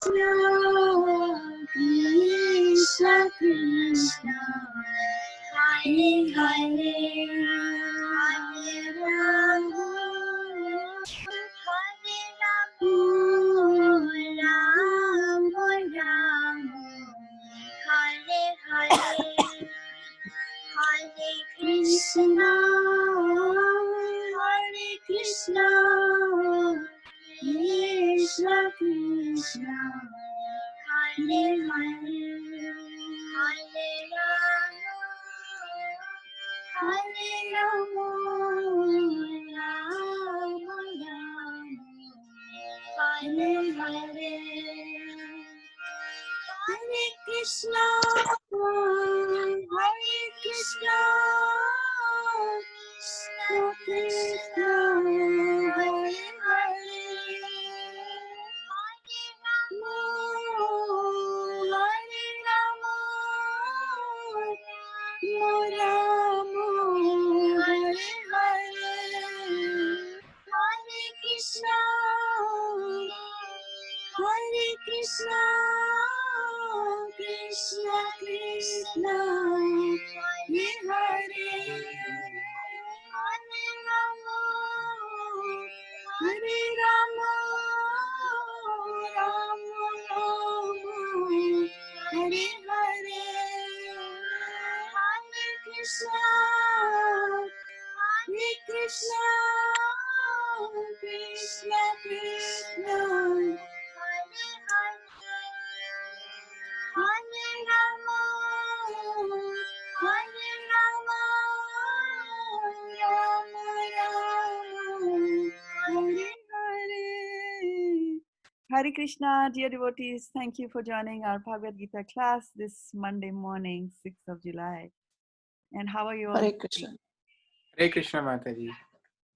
Krishna Krishna Hare Hare Hare Rama Hare Rama Rama Hare Hare Hare Krishna Krishna Krishna Hare Hare Hare Rama Rama Rama Hare Hare Hare Krishna Krishna Krishna Hare Hare Hare Krishna, Krishna Krishna, Hare Hare, Hare Rama, Hare Rama, Rama Rama, Hare Hare, Hare Krishna, Krishna Krishna Krishna Hare Rama Hare Rama Rama Rama Hare Hare. Hare Krishna, dear devotees, thank you for joining our Bhagavad Gita class this Monday morning, 6th of July. And how are you all? Hare Krishna. Hare Krishna Mataji.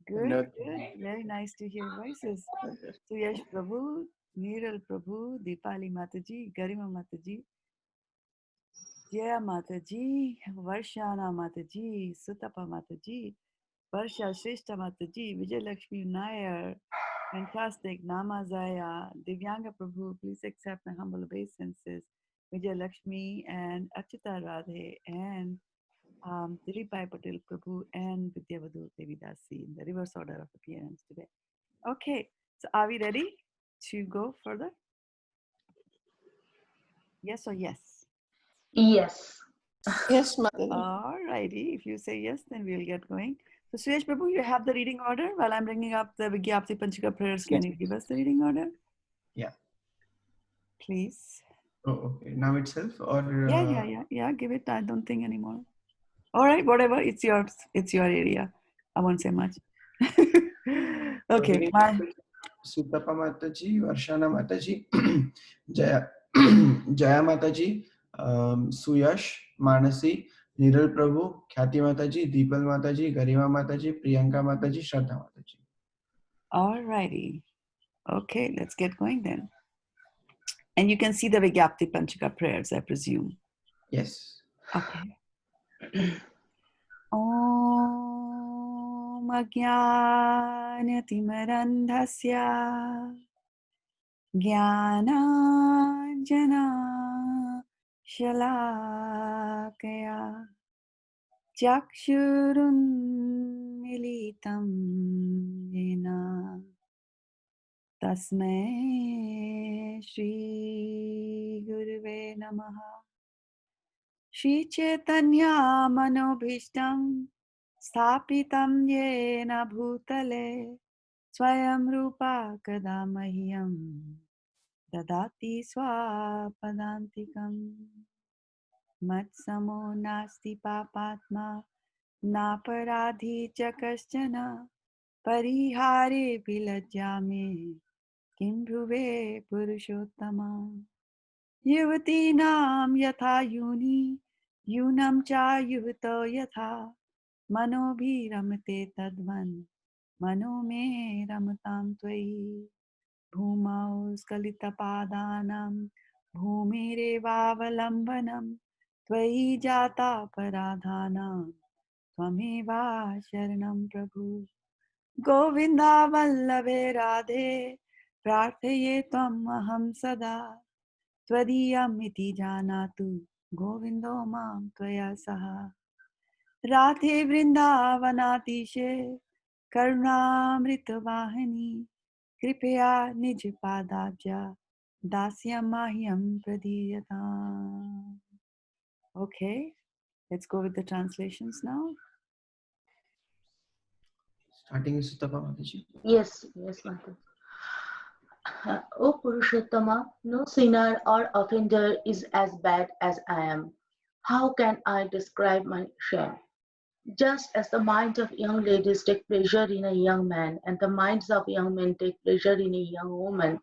Good, good. Very nice to hear voices. Suyash Prabhu, Niral Prabhu, Deepali Mataji, Garima Mataji, Jaya Mataji, Varshana Mataji, Sutapa Mataji, Varsha Shrestha Mataji, Vijay Lakshmi Nair, fantastic, Nama Zaya, Divyanga Prabhu, please accept my humble obeisances, Vijay Lakshmi and Achita Radhe and Dilipai Patel Prabhu and Vidyavadu Devi Dasi in the reverse order of appearance today. Okay, so are we ready to go further? Yes or yes? Yes. Yes, Mataji. All righty. If you say yes, then we'll get going. So, Suyash Prabhu, you have the reading order while I'm bringing up the Vigyapti Panchika prayers. Can you give us the reading order? Yeah. Please. Oh, okay. Now itself or? Yeah. Give it. I don't think anymore. All right, whatever. It's yours. It's your area. I won't say much. Okay. Sutapa Mataji, Varshana Mataji, Jaya, Jaya Mataji, Suyash, Manasi, Niral Prabhu, Khyati Mataji, Deepal Mataji, Garima Mataji, Priyanka Mataji, Shraddha Mataji. All righty. Okay, let's get going then. And you can see the Vigyapti Panchika prayers, I presume. Yes. Okay. Om Ajnanatimandhasya Jnananjana Shalakaya Chakshurunmilitam Yena Tasmai Shri Gurve Namaha Shri Chaitanya Manobhishtam Sthapitam Yena Bhutale Swayam Rupa Kadamahyam Dadati Swapadantikam Matsamo Nasti Papatma Naparadhi Chakaschana Parihare Vilajame Kim Bhuve Purushottama Yuvatinam Yatha Yuni Yunam Cha Yuvato Yatha Manobhi Ramate Tadvan Mano Me Ramatam Tvai Bhumau Skalitapadanam Bhumirevavalambanam Tvai Jata Paradhanam Tvameva Sharanam Prabhu Govinda Vallabhe Radhe Prarthaye tvam aham sada twadiyam iti janatu govindo mam tvaya saha. Radhe vrindavanatise karunamrita vahini kripaya nij padabja dasya mahyam pradiyata. Okay, let's go with the translations now. Starting with Sutapa Mataji. Yes, Mataji. O Purushottama, no sinner or offender is as bad as I am. How can I describe my shame? Just as the minds of young ladies take pleasure in a young man, and the minds of young men take pleasure in a young woman,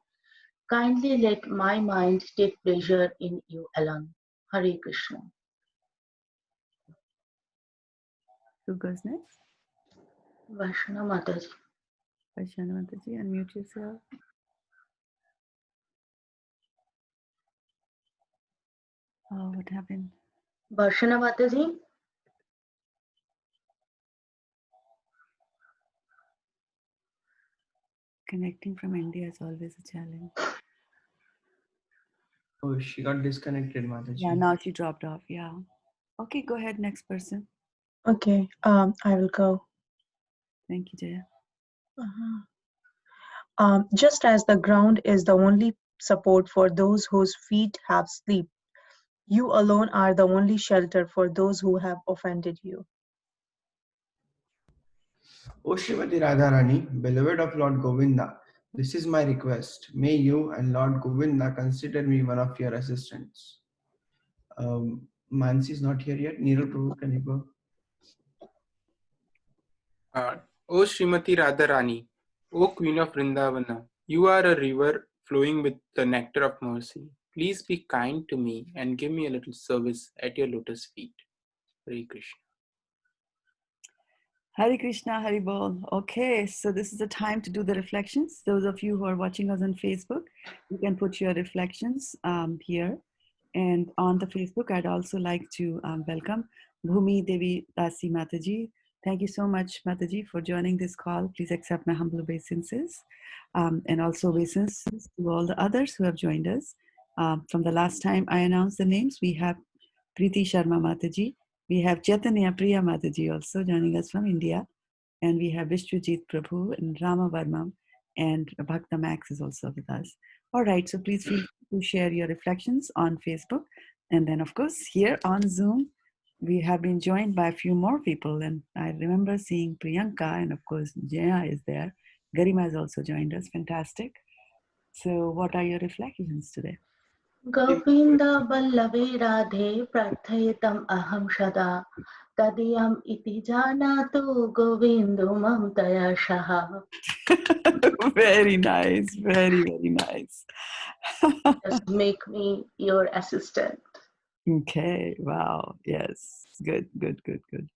kindly let my mind take pleasure in you alone. Hare Krishna. Who goes next? Vaishna Mataji. Vaishana Mataji, unmute yourself. Oh, what happened? Vaishna Mataji. Connecting from India is always a challenge. Oh, she got disconnected, Mataji. Yeah, now she dropped off. Yeah. Okay, go ahead, next person. Okay, I will go. Thank you, Jaya. Just as the ground is the only support for those whose feet have sleep, you alone are the only shelter for those who have offended you. O Srimati Radharani, beloved of Lord Govinda, this is my request. May you and Lord Govinda consider me one of your assistants. Mansi is not here yet. Neeru Prabhu, can you go? O Srimati Radharani, O Queen of Vrindavana, you are a river flowing with the nectar of mercy. Please be kind to me and give me a little service at your lotus feet. Hare Krishna. Hare Krishna, Hare Bol. Okay, so this is the time to do the reflections. Those of you who are watching us on Facebook, you can put your reflections here. And on the Facebook, I'd also like to welcome Bhumi Devi Dasi Mataji. Thank you so much, Mataji, for joining this call. Please accept my humble obeisances. And also obeisances to all the others who have joined us. From the last time I announced the names, we have Preeti Sharma Mataji. We have Chaitanya Priya Mataji also joining us from India. And we have Vishwajit Prabhu and Rama Varma. And Bhakta Max is also with us. All right, so please feel free to share your reflections on Facebook. And then, of course, here on Zoom, we have been joined by a few more people. And I remember seeing Priyanka, and of course, Jaya is there. Garima has also joined us. Fantastic. So, what are your reflections today? Govinda Vallave Radhe Prarthayetam Aham Shada Tadiyam Iti Janatu Govindu Mam Taya Shaha. Very nice. Very, very nice. Just make me your assistant. Okay. Wow. Yes. Good, good, good, good.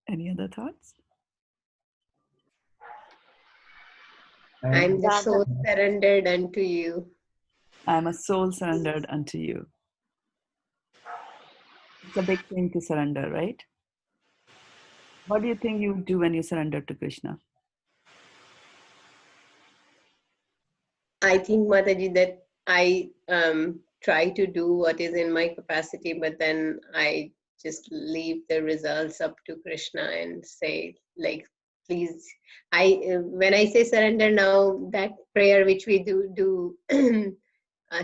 Any other thoughts? I'm the soul surrendered unto you. I'm a soul surrendered unto you. It's a big thing to surrender, right? What do you think you do when you surrender to Krishna? I think, Mataji, that I try to do what is in my capacity, but then I just leave the results up to Krishna and say, like, please, when I say surrender now, that prayer which we do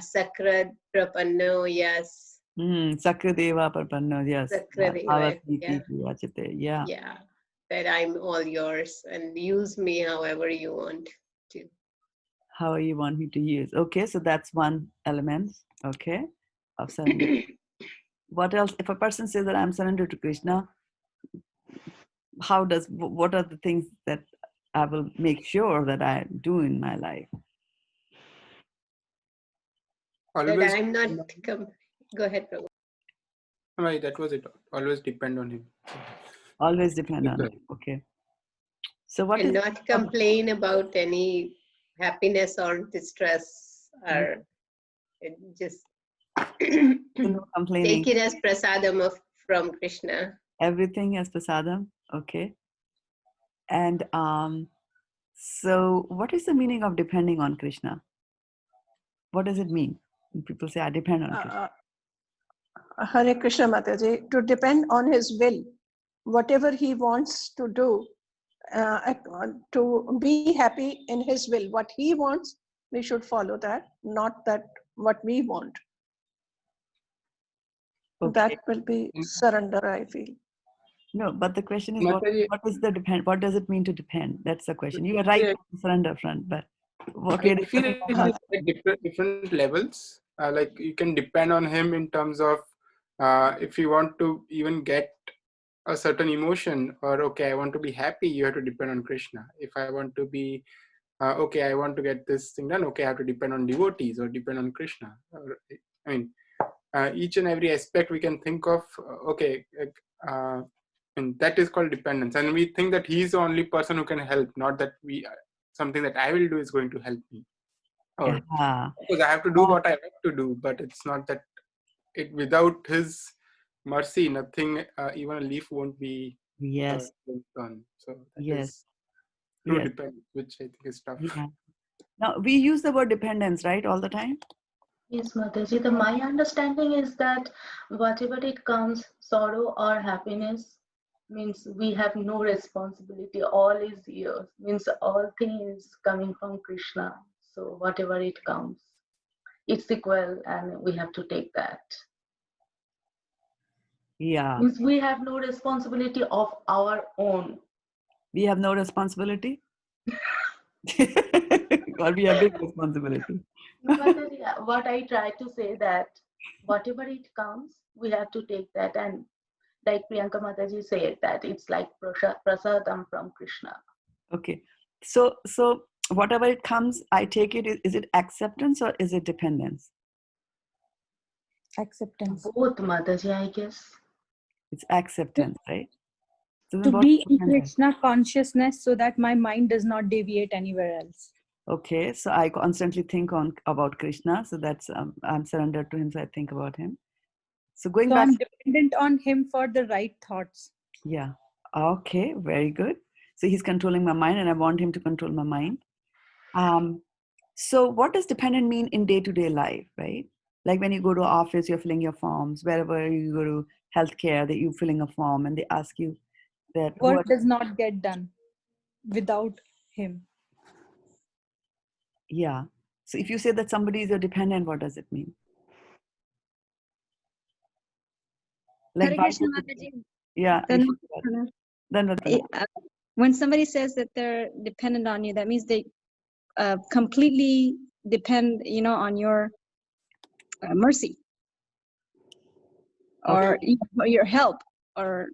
Sakra Prapanno, yes. Sakradeva Parpanno, yes. Sakradeva, Yeah. Yeah, that I'm all yours and use me however you want to. How you want me to use. Okay, so that's one element, okay, of surrender. What else? If a person says that I'm surrendered to Krishna, what are the things that I will make sure that I do in my life? That I'm not. Go ahead, Prabhu. Right, that was it. Always depend on him. Always depend on him. Okay. So what and is not complain about any happiness or distress, or just no complaining. take it as prasadam from Krishna. Everything as prasadam. Okay. And so what is the meaning of depending on Krishna? What does it mean when people say I depend on Krishna? Hare Krishna Mataji, to depend on his will, whatever he wants to do, to be happy in his will. What he wants, we should follow that, not that what we want. Okay. That will be surrender, I feel. No, but the question is Mataji, what is the depend? What does it mean to depend? That's the question. You are right yeah, on the surrender front, but I feel it is like different levels. Like you can depend on him in terms of if you want to even get a certain emotion, or okay, I want to be happy, you have to depend on Krishna. If I want to be okay, I want to get this thing done, okay, I have to depend on devotees or depend on Krishna. Or, I mean, each and every aspect we can think of, okay, and that is called dependence. And we think that he is the only person who can help, not that something that I will do is going to help me. Or because I have to do what I have to do, but it's not that without his mercy, nothing, even a leaf won't be done. So that is true dependence, which I think is tough. Yeah. Now we use the word dependence, right, all the time. Yes, Mataji. My understanding is that whatever it comes, sorrow or happiness, means we have no responsibility. All is yours. Means all things coming from Krishna. So whatever it comes, it's equal, and we have to take that. Yeah. Means we have no responsibility of our own. We have no responsibility. Or we have big responsibility. No, Mataji, what I try to say that whatever it comes, we have to take that. And like Priyanka Mataji said, that it's like prasadam from Krishna. Okay. So whatever it comes, I take it. Is it acceptance or is it dependence? Acceptance. Both, Mataji, I guess. It's acceptance, right? So To be in Krishna consciousness so that my mind does not deviate anywhere else. Okay, so I constantly think about Krishna. So that's I'm surrendered to him. So I think about him. So going back, I'm dependent on him for the right thoughts. Yeah. Okay. Very good. So he's controlling my mind, and I want him to control my mind. So what does dependent mean in day-to-day life, right? Like when you go to office, you're filling your forms. Wherever you go to healthcare, that you're filling a form, and they ask you that work does not get done without him. Yeah. So if you say that somebody is your dependent, what does it mean? Like Hare Krishna Mataji. Yeah. When somebody says that they're dependent on you, that means they completely depend, on your mercy or your help, or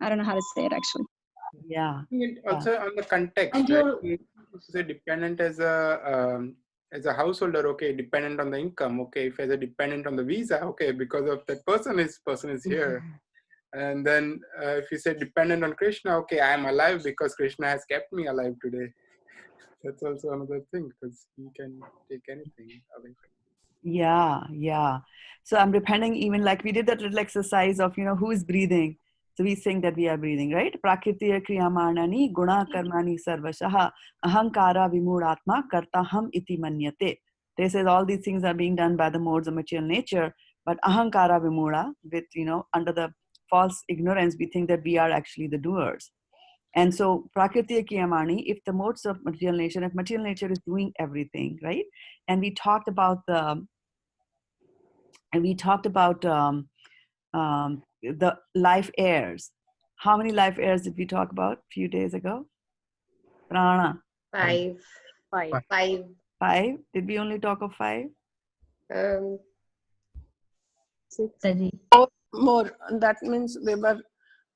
I don't know how to say it actually. Yeah. Also on the context, right? If you say dependent as a householder, okay, dependent on the income, okay. If as a dependent on the visa, okay, because of that person is here. And then if you say dependent on Krishna, okay, I am alive because Krishna has kept me alive today. That's also another thing, because he can take anything away from you. Yeah. So I'm depending, even like we did that little exercise of, who is breathing. So we think that we are breathing, right? Prakritiya kriyamanani guna karmani sarvashaha ahankara vimudatma kartaham iti manyate. They says all these things are being done by the modes of material nature, but ahankara vimura, with, under the false ignorance, we think that we are actually the doers. And so prakritiya kiyamani, if the modes of material nature, if material nature is doing everything, right? And we talked about the life airs. How many life airs did we talk about a few days ago? Prana. Five. Did we only talk of 5? 6. More. That means we were,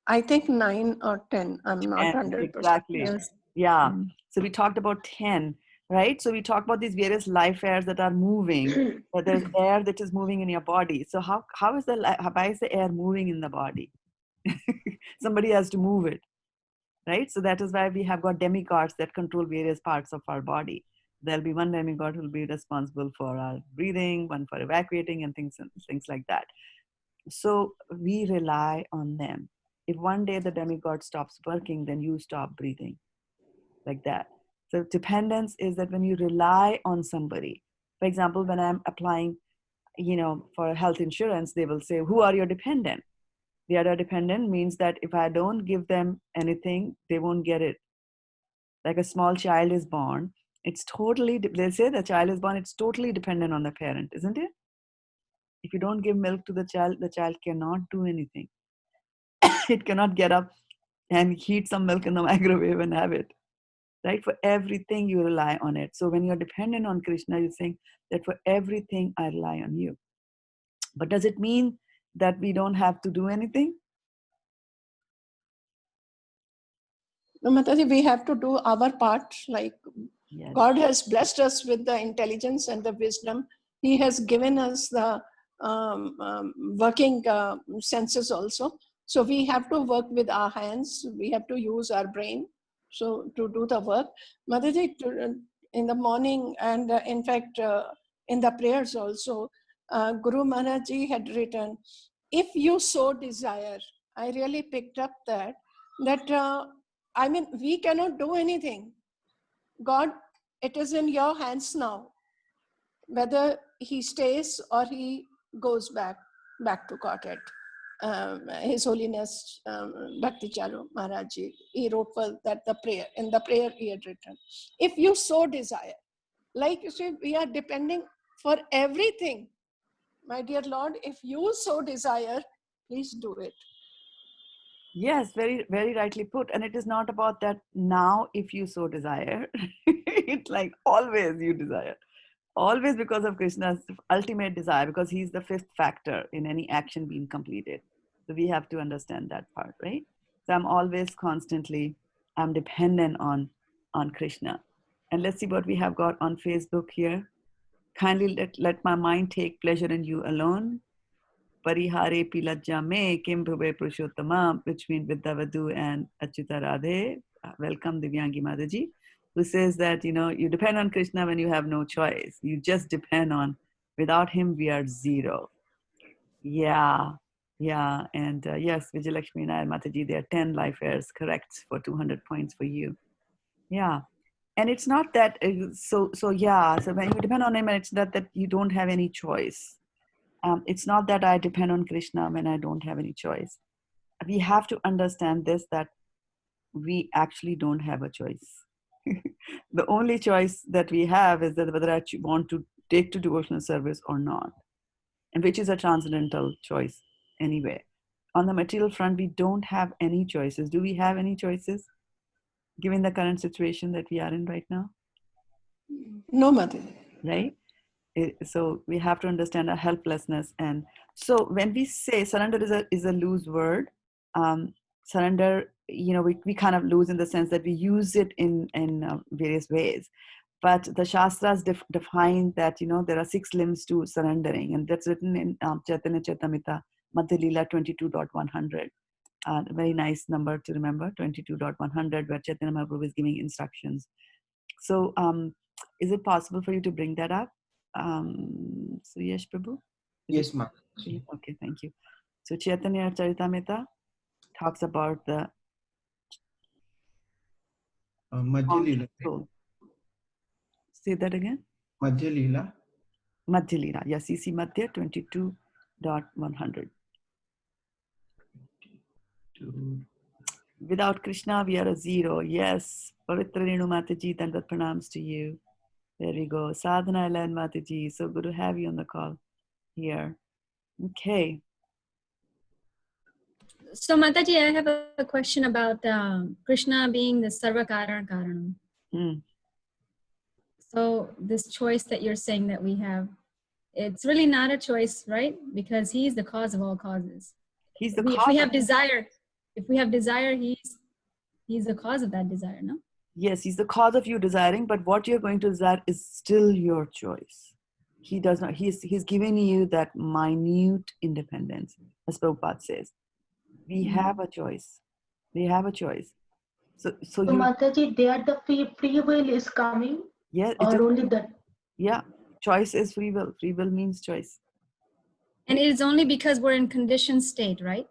I think 9 or 10. I'm not 100%. Exactly. Yeah. So we talked about 10, right? So we talked about these various life airs that are moving, but there's air that is moving in your body. So why is the air moving in the body? Somebody has to move it, right? So that is why we have got demigods that control various parts of our body. There'll be one demigod who will be responsible for our breathing, one for evacuating, and things like that. So we rely on them. If one day the demigod stops working, then you stop breathing. like that. So dependence is that when you rely on somebody. For example, when I'm applying, for health insurance, they will say, who are your dependent? The other dependent means that if I don't give them anything, they won't get it. Like a small child is born, it's totally, they say the child is born, it's totally dependent on the parent, isn't it? If you don't give milk to the child cannot do anything. It cannot get up and heat some milk in the microwave and have it. Right? For everything you rely on it. So when you're dependent on Krishna, you're saying that for everything I rely on you. But does it mean that we don't have to do anything? No, Mataji, we have to do our part. Like Yes. God has blessed us with the intelligence and the wisdom. He has given us the working senses also. So we have to work with our hands. We have to use our brain. So to do the work, Mataji, in the morning and in fact in the prayers also, Guru Maharaj Ji had written, if you so desire. I really picked up that I mean, we cannot do anything. God, it is in your hands now, whether he stays or he goes back to Kotet. His Holiness Bhakti Charu Maharaj Ji, he wrote for that in the prayer he had written. If you so desire, like you see, we are depending for everything. My dear Lord, if you so desire, please do it. Yes, very, very rightly put. And it is not about that now, if you so desire. It's like always you desire. Always because of Krishna's ultimate desire, because he's the fifth factor in any action being completed. So we have to understand that part, right? So I'm always constantly, I'm dependent on Krishna. And let's see what we have got on Facebook here. Kindly let my mind take pleasure in you alone. Parihare Pilajja Me, Kim Bhube Purushottama, which means Vidyavadu and Achyuta Radhe. Welcome, Divyangi Mataji, who says that, you depend on Krishna when you have no choice. You just depend on, without him, we are zero. Yeah. And yes, Vijayalakshmi Nair Mataji, there are 10 life airs, correct, for 200 points for you. Yeah. And it's not that, so when you depend on him, it's that you don't have any choice. It's not that I depend on Krishna when I don't have any choice. We have to understand this, that we actually don't have a choice. The only choice that we have is that whether I want to take to devotional service or not, and which is a transcendental choice anyway. On the material front, we don't have any choices. Do we have any choices, given the current situation that we are in right now? No, Mother. Right? So we have to understand our helplessness. And so when we say surrender is a loose word, surrender, we kind of lose in the sense that we use it in various ways. But the Shastras define that, there are 6 limbs to surrendering, and that's written in Chaitanya Charitamrita, Madhya Leela 22.100. A very nice number to remember, 22.100, where Chaitanya Mahaprabhu is giving instructions. So is it possible for you to bring that up? So Yash Prabhu? Yes, ma'am. Okay, thank you. So Chaitanya Charitamrita talks about the Madhya Leela. soul. Say that again. Madhya Leela. Madhya Leela. Yes, CC Madhya 22.100. Without Krishna, we are a zero. Yes. Pavitra Renu Mataji, Dandat pranams to you. There we go. Sadhana Ellen Mataji. So good to have you on the call here. Okay. So Mataji, I have a question about Krishna being the Sarva Karana Karanam. So this choice that you're saying that we have, it's really not a choice, right? Because he's the cause of all causes. He's the cause. If we have desire, he's the cause of that desire, no? Yes, he's the cause of you desiring, but what you're going to desire is still your choice. He does not, he's giving you that minute independence, as Prabhupada says. We have a choice. We have a choice. So Mataji, there the free will is coming? Yeah, or only that? Yeah, choice is free will. Free will means choice. And it is only because we're in conditioned state, right?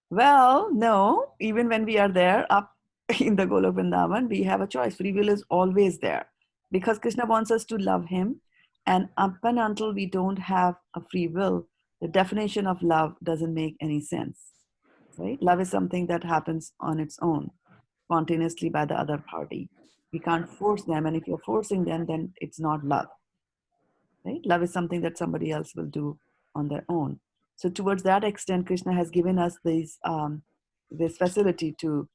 Well, no. Even when we are there, up in the Golok Vrindavan, we have a choice. Free will is always there because Krishna wants us to love him. And up and until we don't have a free will, the definition of love doesn't make any sense, right? Love is something that happens on its own, spontaneously by the other party. We can't force them. And if you're forcing them, then it's not love, right? Love is something that somebody else will do on their own. So towards that extent, Krishna has given us this facility to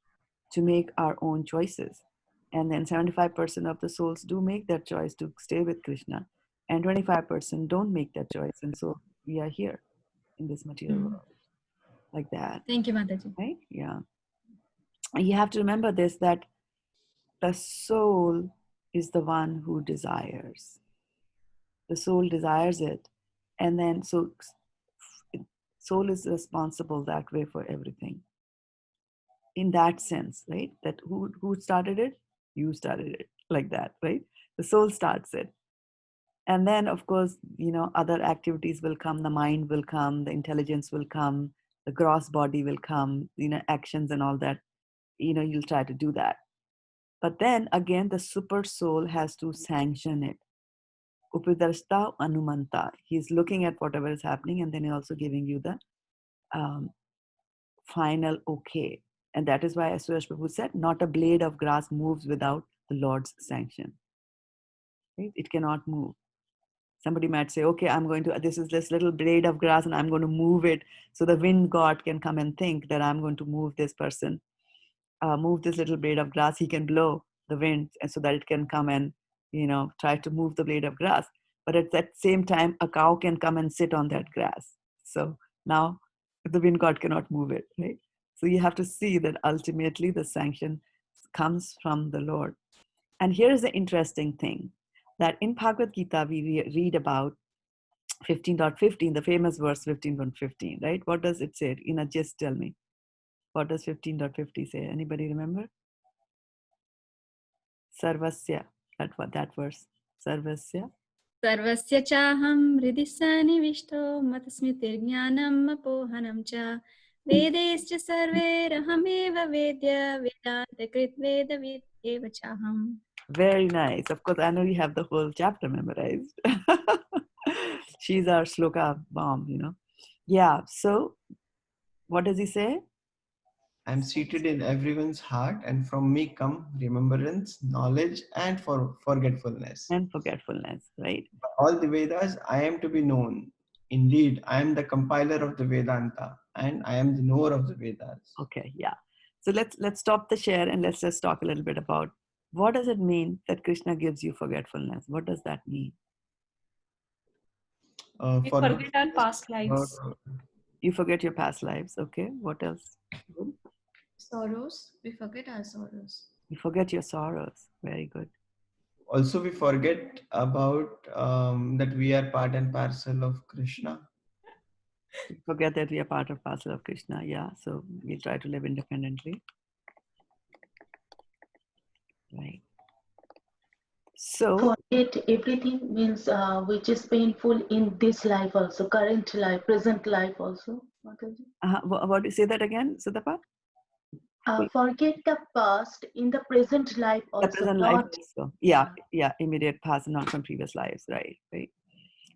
make our own choices. And then 75% of the souls do make that choice to stay with Krishna, and 25% don't make that choice. And so we are here in this material world like that. Thank you, Mataji. Right? Yeah. And you have to remember this, that the soul is the one who desires. The soul desires it. And then so soul is responsible that way for everything. In that sense, right? That who started it? You started it, like that, right? The soul starts it. And then, of course, other activities will come, the mind will come, the intelligence will come, the gross body will come, actions and all that, you'll try to do that. But then again, the super soul has to sanction it. Upidarshta Anumanta. He's looking at whatever is happening, and then he's also giving you the final okay. And that is why, as Suresh Prabhu said, not a blade of grass moves without the Lord's sanction. Right? It cannot move. Somebody might say, okay, this is this little blade of grass and I'm going to move it so the wind god can come and think that I'm going to move this person, move this little blade of grass. He can blow the wind and so that it can come and, try to move the blade of grass. But at that same time, a cow can come and sit on that grass. So now the wind god cannot move it, right? So you have to see that ultimately the sanction comes from the Lord. And here is the interesting thing, that in Bhagavad Gita, we read about 15.15, the famous verse 15.15, right? What does it say? Just tell me. What does 15.50 say? Anybody remember? Sarvasya, that verse. Sarvasya. Sarvasya chaham hridhi sanivishto matasmitirjnanam apohanam cha vedescha sarverahameva vedya vedanta krit vedavid eva chaham. Very nice. Of course, I know you have the whole chapter memorized. She's our shloka bomb, Yeah, so what does he say? I am seated in everyone's heart, and from me come remembrance, knowledge, and forgetfulness. And forgetfulness, right? By all the Vedas, I am to be known. Indeed, I am the compiler of the Vedanta, and I am the knower of the Vedas. Okay, yeah. So let's stop the share and let's just talk a little bit about what does it mean that Krishna gives you forgetfulness? What does that mean? We forget our past lives. You forget your past lives. Okay, what else? Sorrows. We forget our sorrows. You forget your sorrows. Very good. Also, we forget about that we are part and parcel of Krishna. We forget that we are part of parcel of Krishna. Yeah, so we try to live independently. Right. So forget everything means which is painful in this life also, current life, present life also. What do you say that again, Sudapa? Forget the past in the present life also. The present life also. Yeah, immediate past, not from previous lives. Right.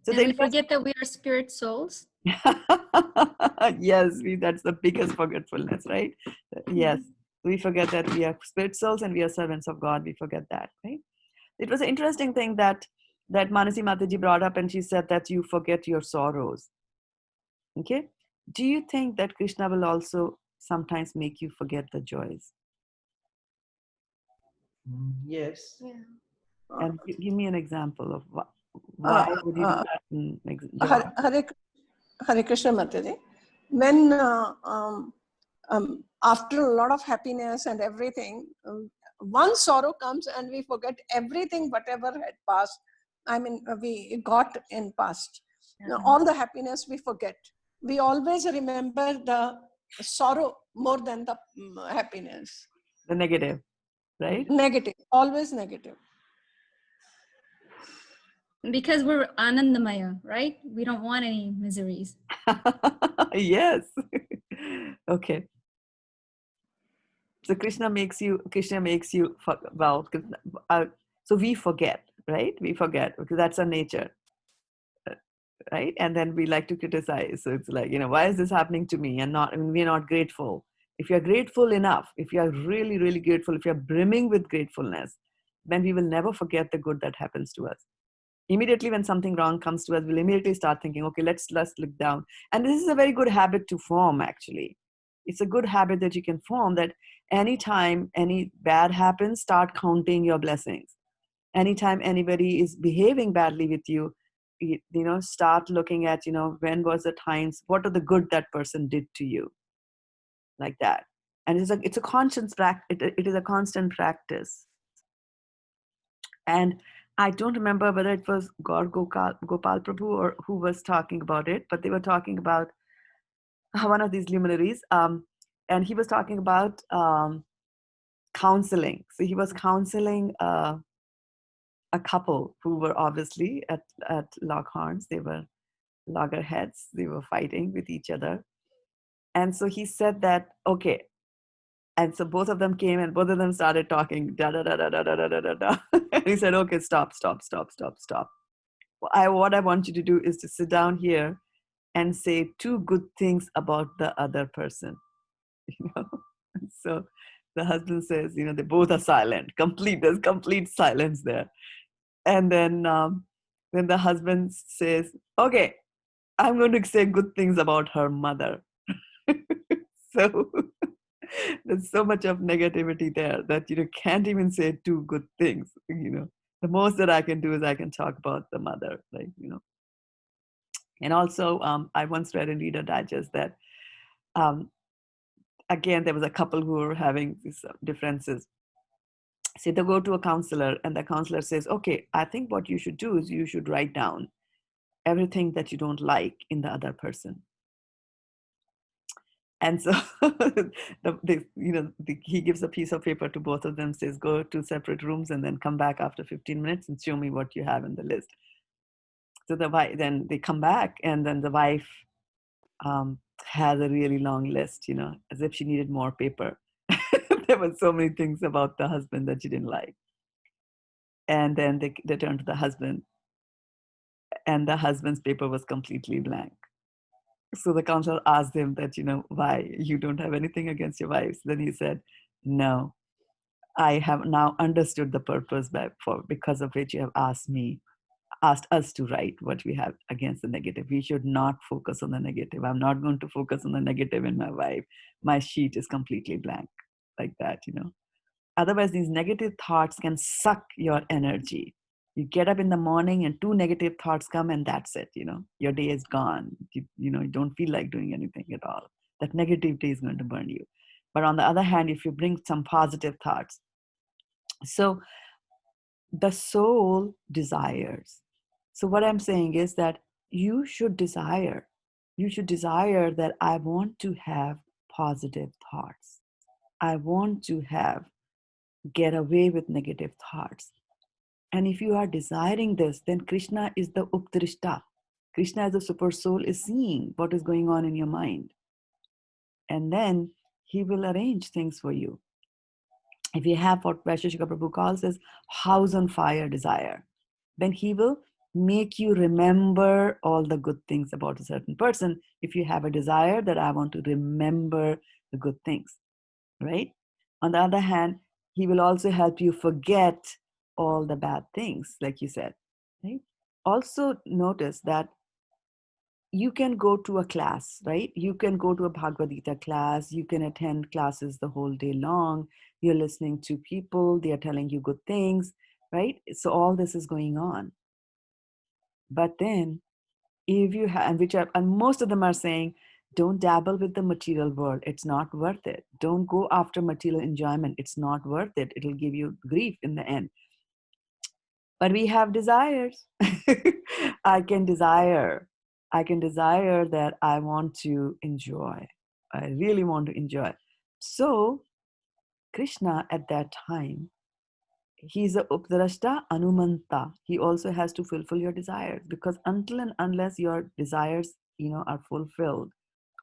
So and we forget that we are spirit souls. Yes, that's the biggest forgetfulness, right? Yes, we forget that we are spirit souls and we are servants of God. We forget that, right? It was an interesting thing that Manasi Mataji brought up, and she said that you forget your sorrows. Okay, do you think that Krishna will also sometimes make you forget the joys? Yes. Yeah. And give me an example of why would you do that? Hare Krishna Mataji. When after a lot of happiness and everything, one sorrow comes and we forget everything, whatever had passed. I mean, we got in past. All the happiness we forget. We always remember the sorrow more than the happiness. The negative, right? Negative, always negative. Because we're Anandamaya, right? We don't want any miseries. Yes. Okay. So Krishna makes you, well, so we forget, right? We forget because that's our nature, right? And then we like to criticize. So it's like, why is this happening to me? And we're not grateful. If you're grateful enough, if you're really, really grateful, if you're brimming with gratefulness, then we will never forget the good that happens to us. Immediately when something wrong comes to us, we'll immediately start thinking, okay, let's look down. And this is a very good habit to form, actually. It's a good habit that you can form, that anytime any bad happens, start counting your blessings. Anytime anybody is behaving badly with you, start looking at, when was the times, what are the good that person did to you, like that. And it's a constant it is a constant practice. And I don't remember whether it was Gopal Prabhu or who was talking about it, but they were talking about one of these luminaries, and he was talking about counseling. So he was counseling a couple who were obviously at lockhorns. They were loggerheads. They were fighting with each other. And so he said that, okay. And so both of them came and both of them started talking, da da da da da da da da da. And he said, okay, stop. What I want you to do is to sit down here and say 2 good things about the other person. So the husband says, they both are silent. There's complete silence there. And then the husband says, okay, I'm going to say good things about her mother. So there's so much of negativity there that you can't even say 2 good things. The most that I can do is I can talk about the mother, And also, I once read in Reader Digest that again there was a couple who were having these differences. So they go to a counselor, and the counselor says, "Okay, I think what you should do is you should write down everything that you don't like in the other person." And so he gives a piece of paper to both of them, says, go to separate rooms and then come back after 15 minutes and show me what you have in the list. So then they come back, and then the wife has a really long list, as if she needed more paper. There were so many things about the husband that she didn't like. And then they turn to the husband, and the husband's paper was completely blank. So the counselor asked him that, why you don't have anything against your wives. Then he said, no, I have now understood the purpose because of which you have asked us to write what we have against the negative. We should not focus on the negative. I'm not going to focus on the negative in my wife. My sheet is completely blank, like that, Otherwise, these negative thoughts can suck your energy. You get up in the morning and 2 negative thoughts come, and that's it, your day is gone. You don't feel like doing anything at all. That negativity is going to burn you. But on the other hand, if you bring some positive thoughts, so the soul desires. So what I'm saying is that you should desire that I want to have positive thoughts. I want to get away with negative thoughts. And if you are desiring this, then Krishna is the Uptrishta. Krishna as the super soul is seeing what is going on in your mind. And then he will arrange things for you. If you have what Vaisheshika Prabhu calls as house on fire desire, then he will make you remember all the good things about a certain person. If you have a desire that I want to remember the good things, right? On the other hand, he will also help you forget all the bad things, like you said, right? Also notice that you can go to a class, right? You can go to a Bhagavad Gita class. You can attend classes the whole day long. You're listening to people. They are telling you good things, right? So all this is going on. But then if you have, and most of them are saying, don't dabble with the material world. It's not worth it. Don't go after material enjoyment. It's not worth it. It'll give you grief in the end. But we have desires. I can desire that I want to enjoy. I really want to enjoy. So Krishna at that time, he's a Updrashta Anumanta. He also has to fulfill your desires, because until and unless your desires, are fulfilled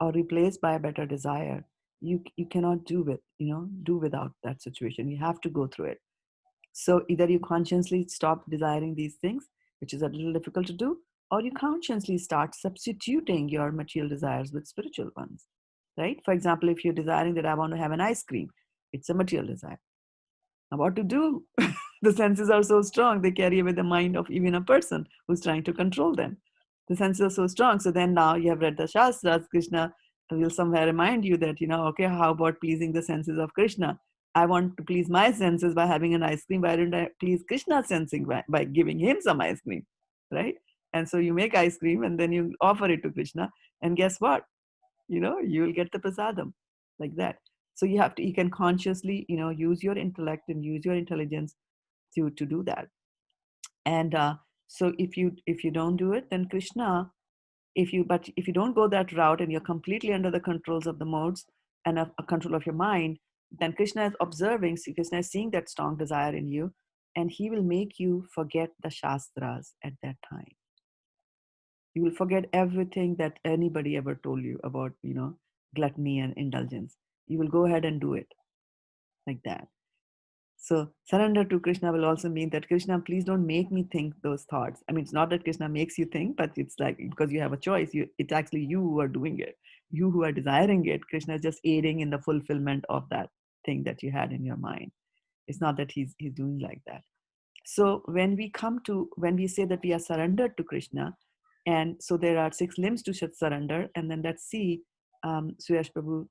or replaced by a better desire, you cannot do without that situation. You have to go through it. So either you consciously stop desiring these things, which is a little difficult to do, or you consciously start substituting your material desires with spiritual ones, right? For example, if you're desiring that I want to have an ice cream, it's a material desire. Now what to do? The senses are so strong, they carry away the mind of even a person who's trying to control them. The senses are so strong. So then now you have read the Shastras, Krishna will somewhere remind you that, okay, how about pleasing the senses of Krishna? I want to please my senses by having an ice cream. Why don't I please Krishna's sensing by giving him some ice cream, right? And so you make ice cream and then you offer it to Krishna. And guess what? You will get the prasadam like that. So you can consciously, use your intellect and use your intelligence to do that. And so if you don't do it, then Krishna, if you don't go that route and you're completely under the controls of the modes and a control of your mind, then Krishna is observing, Krishna is seeing that strong desire in you, and he will make you forget the Shastras at that time. You will forget everything that anybody ever told you about, gluttony and indulgence. You will go ahead and do it like that. So surrender to Krishna will also mean that Krishna, please don't make me think those thoughts. I mean, it's not that Krishna makes you think, but it's like, because you have a choice, it's actually you who are doing it. You who are desiring it. Krishna is just aiding in the fulfillment of that thing that you had in your mind. It's not that he's doing like that. So when we say that we are surrendered to Krishna, and so there are 6 limbs to surrender, and then let's see, Suyash Prabhu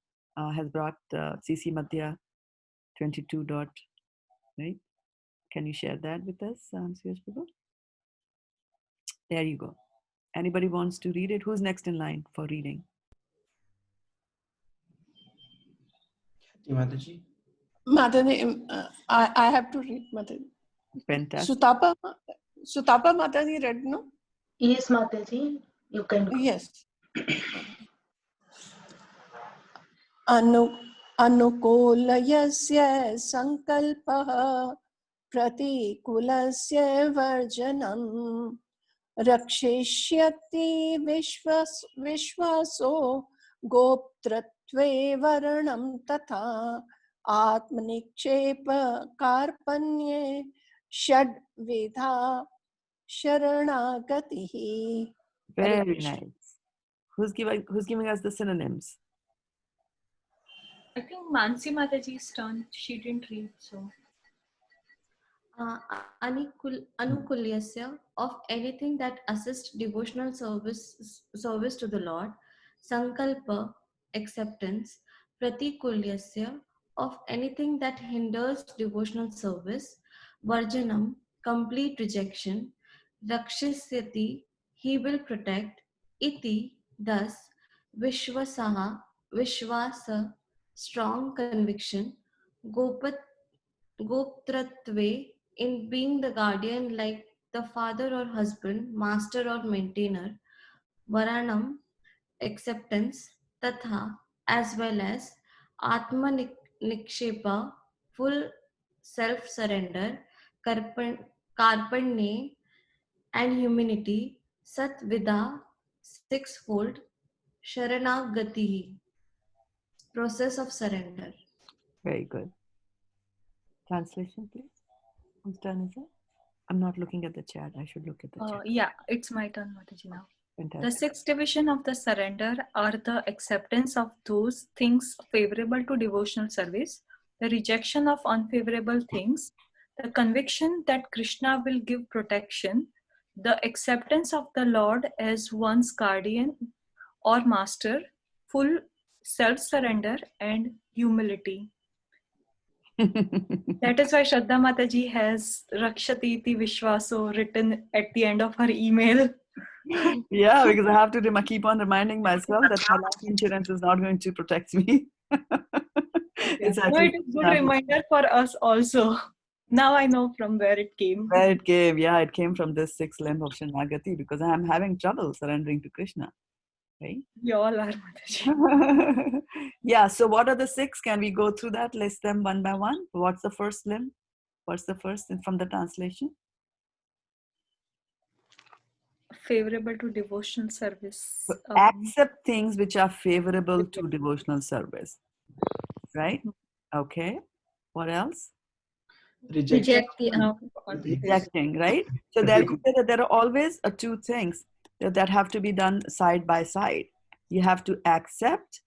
has brought CC Madhya 22 dot, right? Can you share that with us, Suyash Prabhu? There you go. Anybody wants to read it? Who's next in line for reading? Mataji. Madhani, I have to read, Madhani. Fantastic. Sutapa Madhani read, no? Yes, Mataji, you can go. Yes. अनुकूलयस्य संकल्पः प्रतिकूलस्य वर्जनम् रक्षिष्यति विश्वासो गोप्तृत्वे वर्णं तथा आत्मनिक्षेप कार्पण्ये षड्विधा शरणागतिः. Very nice. Who's giving us the synonyms? I think Mansi Mataji's turn. She didn't read, so. Anukulyasya, of anything that assists devotional service to the Lord. Sankalpa, acceptance. Pratikulyasya, of anything that hinders devotional service. Varjanam, complete rejection. Rakshisyati, he will protect. Iti, thus. Vishwasa, strong conviction. Goptratve, in being the guardian like the father or husband, master or maintainer. Varanam, acceptance. Tatha, as well as. Atma Nikshepa, full self-surrender. Karpanye, and humility. Satvida, 6-fold. Sharanagati, process of surrender. Very good. Translation, please. Whose turn is it? I'm not looking at the chat. I should look at the chat. Yeah, it's my turn, Mataji, now. Fantastic. The 6th division of the surrender are the acceptance of those things favorable to devotional service, the rejection of unfavorable things, the conviction that Krishna will give protection, the acceptance of the Lord as one's guardian or master, full self-surrender, and humility. That is why Shraddha Mataji has Rakshati iti Vishwaso written at the end of her email. Yeah, because I have to keep on reminding myself that my life insurance is not going to protect me. It's actually it is a good reminder for us also. Now I know from where it came. Where it came, yeah, it came from this 6th limb of Sharanagati, because I'm having trouble surrendering to Krishna. Right? You all are, Mataji. Yeah, so what are the 6? Can we go through that, list them one by one? What's the first limb? What's the first from the translation? Favorable to devotional service. Accept things which are favorable to devotional service. right? Okay. What else? Rejection. Reject the Rejecting, right? So there you say that there are always two things that have to be done side by side. You have to accept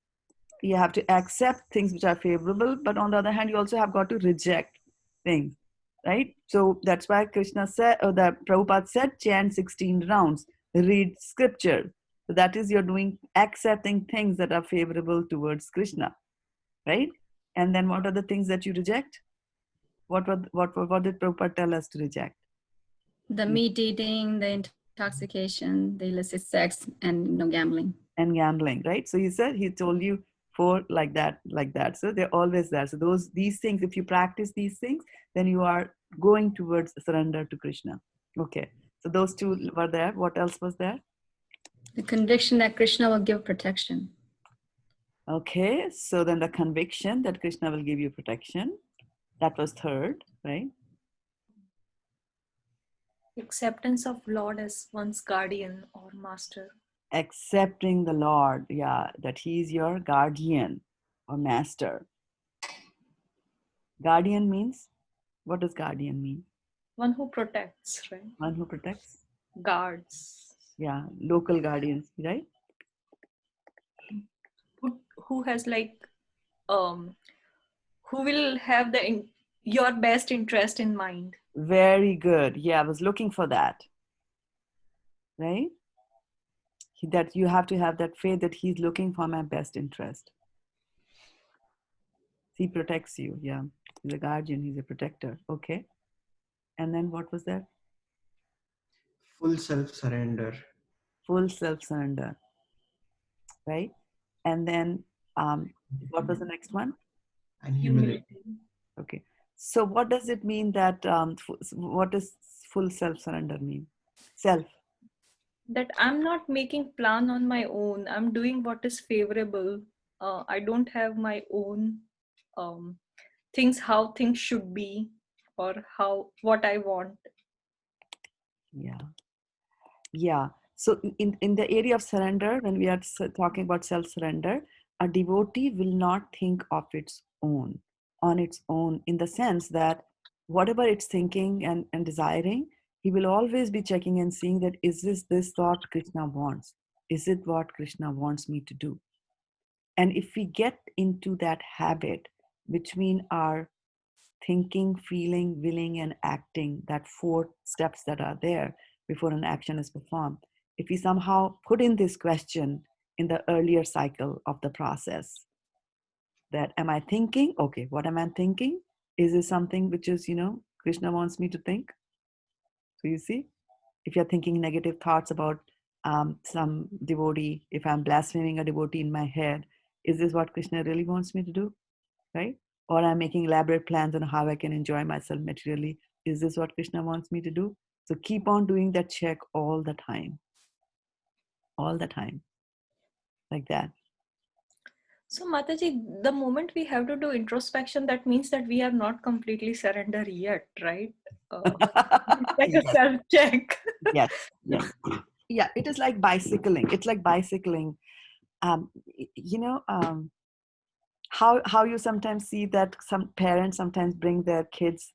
things which are favorable, but on the other hand, you also have got to reject things, right? So that's why Krishna said, or the Prabhupada said, chant 16 rounds, read scripture. So that is, you're doing accepting things that are favorable towards Krishna, right? And then what are the things that you reject? What did Prabhupada tell us to reject? the meat eating, the intoxication, the illicit sex, and gambling. And gambling, right? So he told you four like that. So they're always there. So these things, if you practice these things, then you are going towards surrender to Krishna. Okay. So those two were there. What else was there? The conviction that Krishna will give protection. Okay. So then the conviction that Krishna will give you protection. That was third, right? Acceptance of Lord as one's guardian or master. Accepting the Lord, yeah, that He's your guardian or master. Guardian means, what does guardian mean? One who protects, right? One who protects? Guards. Yeah, local guardians, right? Who has who will have your best interest in mind. Very good. Yeah, I was looking for that. Right? That you have to have that faith that He's looking for my best interest. He protects you. Yeah. He's a guardian. He's a protector. Okay. And then what was that? Full self-surrender. Full self-surrender. Right? And then what was the next one? And humility. Okay. So what does it mean that, what does full self-surrender mean? Self. That I'm not making plan on my own. I'm doing what is favorable. I don't have my own things, how things should be, or what I want. Yeah. Yeah. So in the area of surrender, when we are talking about self-surrender, a devotee will not think of on its own, in the sense that whatever it's thinking and desiring, he will always be checking and seeing that, is this thought Krishna wants? Is it what Krishna wants me to do? And if we get into that habit between our thinking, feeling, willing, and acting, that four steps that are there before an action is performed, if we somehow put in this question in the earlier cycle of the process, that am I thinking? Okay, what am I thinking? Is this something which is, Krishna wants me to think? So you see, if you're thinking negative thoughts about some devotee, if I'm blaspheming a devotee in my head, is this what Krishna really wants me to do? Right? Or I'm making elaborate plans on how I can enjoy myself materially. Is this what Krishna wants me to do? So keep on doing that check all the time, like that. So Mataji, the moment we have to do introspection, that means that we have not completely surrendered yet, right? Like a self-check. Yes. Yeah, it is like bicycling. It's like bicycling. You know, how you sometimes see that some parents sometimes bring their kids,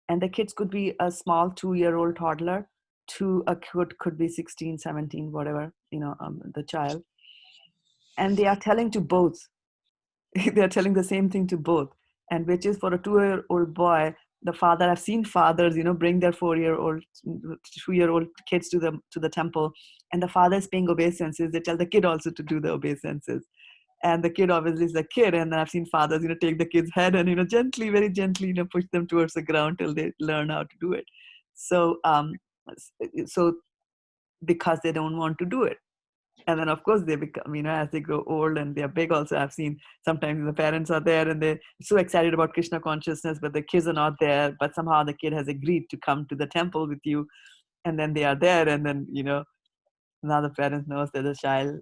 and the kids could be a small 2-year-old toddler to a could be 16, 17, whatever, the child, and they are telling to both. They are telling the same thing to both, and which is for a 2-year-old boy, the father, I've seen fathers bring their 4-year-old 2-year-old kids to the temple, and the father is paying obeisances. They tell the kid also to do the obeisances, and the kid obviously is a kid, and I've seen fathers take the kid's head and gently, very gently, push them towards the ground till they learn how to do it. So because they don't want to do it. And then of course they become, as they grow old and they're big also, I've seen sometimes the parents are there and they're so excited about Krishna consciousness, but the kids are not there, but somehow the kid has agreed to come to the temple with you, and then they are there, and then now the parent knows that the child,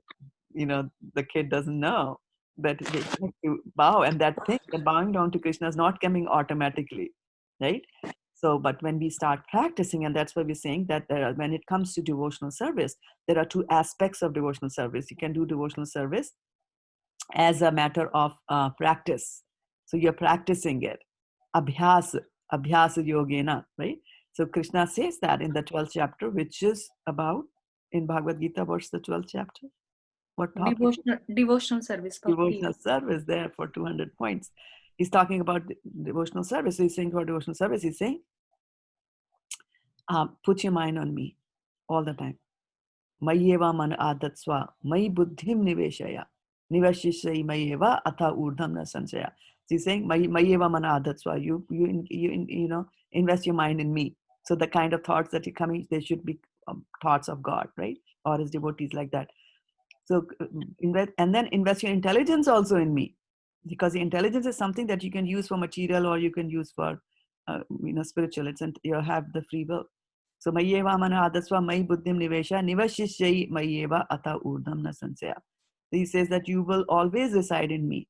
the kid doesn't know that they have to bow, and that bowing down to Krishna is not coming automatically, right? So, but when we start practicing, and that's why we're saying that when it comes to devotional service, there are two aspects of devotional service. You can do devotional service as a matter of practice. So you're practicing it. Abhyas, abhyas yogena, right? So Krishna says that in the 12th chapter, which is about, in Bhagavad Gita, what's the 12th chapter? What topic? Devotional service for Devotional service there for 200 points. He's talking about devotional service. So he's saying about devotional service, he's saying, put your mind on me all the time. Mayeva man adatsva, may buddhim niveshaya, nivashishai mayeva atha urdham na sanchaya. So he's saying, mayeva man adatsva, you know, invest your mind in me. So the kind of thoughts that are coming, they should be thoughts of God, right? Or as devotees like that. So invest, and then invest your intelligence also in me, because the intelligence is something that you can use for material or you can use for, you know, spiritual. It's you have the free will. So mayeva mana adasva mai buddhim nivesha nivashishai mayeva ata urdham na sansaya. He says that you will always reside in me.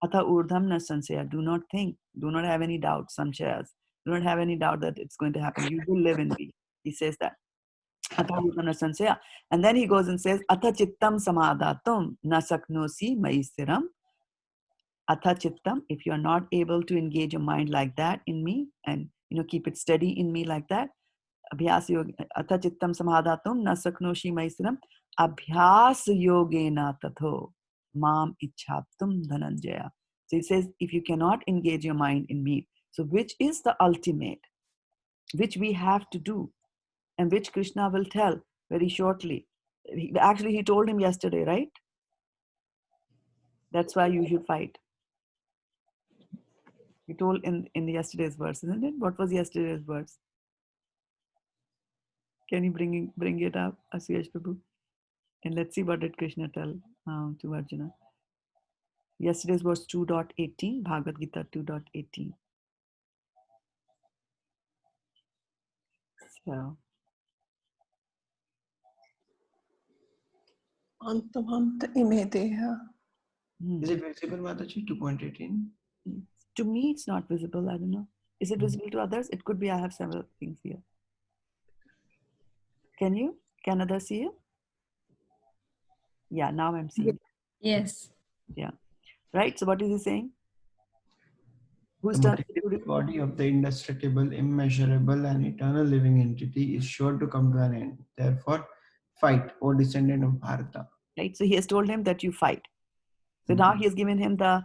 Ata urdham na sansaya. Do not think. Do not have any doubt. Samshayas. Do not have any doubt that it's going to happen. You will live in me. He says that. And then he goes and says, Atha chittam samadhatum nasaknosi maistiram. Atha chittam, if you are not able to engage your mind like that in me and, you know, keep it steady in me like that, abhyas yoga, atha chittam samadhatum nasaknosi maistiram abhyas yogena tatho mam ichhaptum dhananjaya. So he says, if you cannot engage your mind in me, so which is the ultimate, which we have to do, and which Krishna will tell very shortly. Actually, he told him yesterday, right? That's why you should fight. He told in yesterday's verse, isn't it? What was yesterday's verse? Can you bring it up, Asiyash Prabhu? And let's see what did Krishna tell to Arjuna. Yesterday's was 2.18, Bhagavad Gita 2.18. So. Is it visible, Mataji, 2.18? To me, it's not visible. I don't know. Is it visible to others? It could be. I have several things here. Can you? Can others see it? Yeah, now I'm seeing. Yes. Yeah. Right. So what is he saying? Who's the done? body of the indestructible, immeasurable, and eternal living entity is sure to come to an end. Therefore, fight, O descendant of Bharata. Right. So he has told him that you fight. So now he has given him the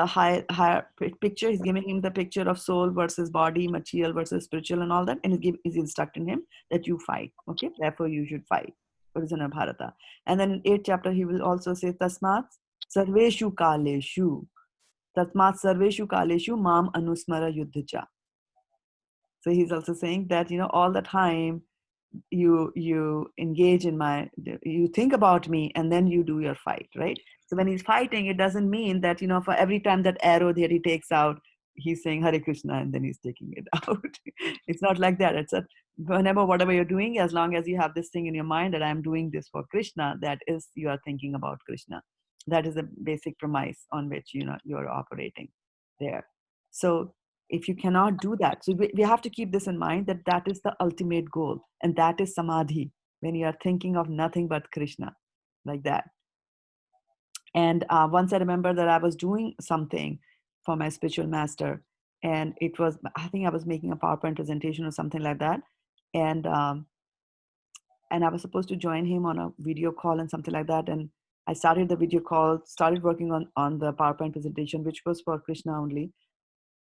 higher picture. He's giving him the picture of soul versus body, material versus spiritual, and all that. And he's instructing him that you fight. Okay. Therefore, you should fight. Original Bharata. And then in 8th chapter, he will also say, Tasmat sarveshu kaleshu. Tasmat sarveshu kaleshu mam anusmara yuddhacha. So he's also saying that, you know, all the time you engage in you think about me and then you do your fight, right? So when he's fighting, it doesn't mean that, you know, for every time that arrow that he takes out, he's saying Hare Krishna and then he's taking it out. It's not like that. It's whatever you're doing, as long as you have this thing in your mind that I'm doing this for Krishna, that is, you are thinking about Krishna. That is a basic premise on which, you know, you're operating there. So if you cannot do that, so we have to keep this in mind, that that is the ultimate goal, and that is samadhi, when you are thinking of nothing but Krishna, like that. And once I remember that I was doing something for my spiritual master, and it was, I think I was making a PowerPoint presentation or something like that, and I was supposed to join him on a video call and something like that, and I started the video call, started working on the PowerPoint presentation, which was for Krishna only.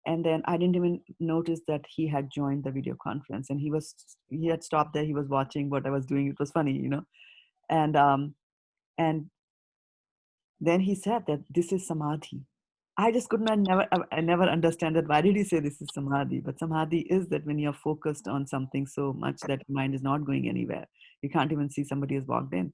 And then I didn't even notice that he had joined the video conference, and he had stopped there. He was watching what I was doing. It was funny, you know. And then he said that this is samadhi. I just could not I never understand that. Why did he say this is samadhi? But samadhi is that when you're focused on something so much that your mind is not going anywhere. You can't even see somebody has walked in.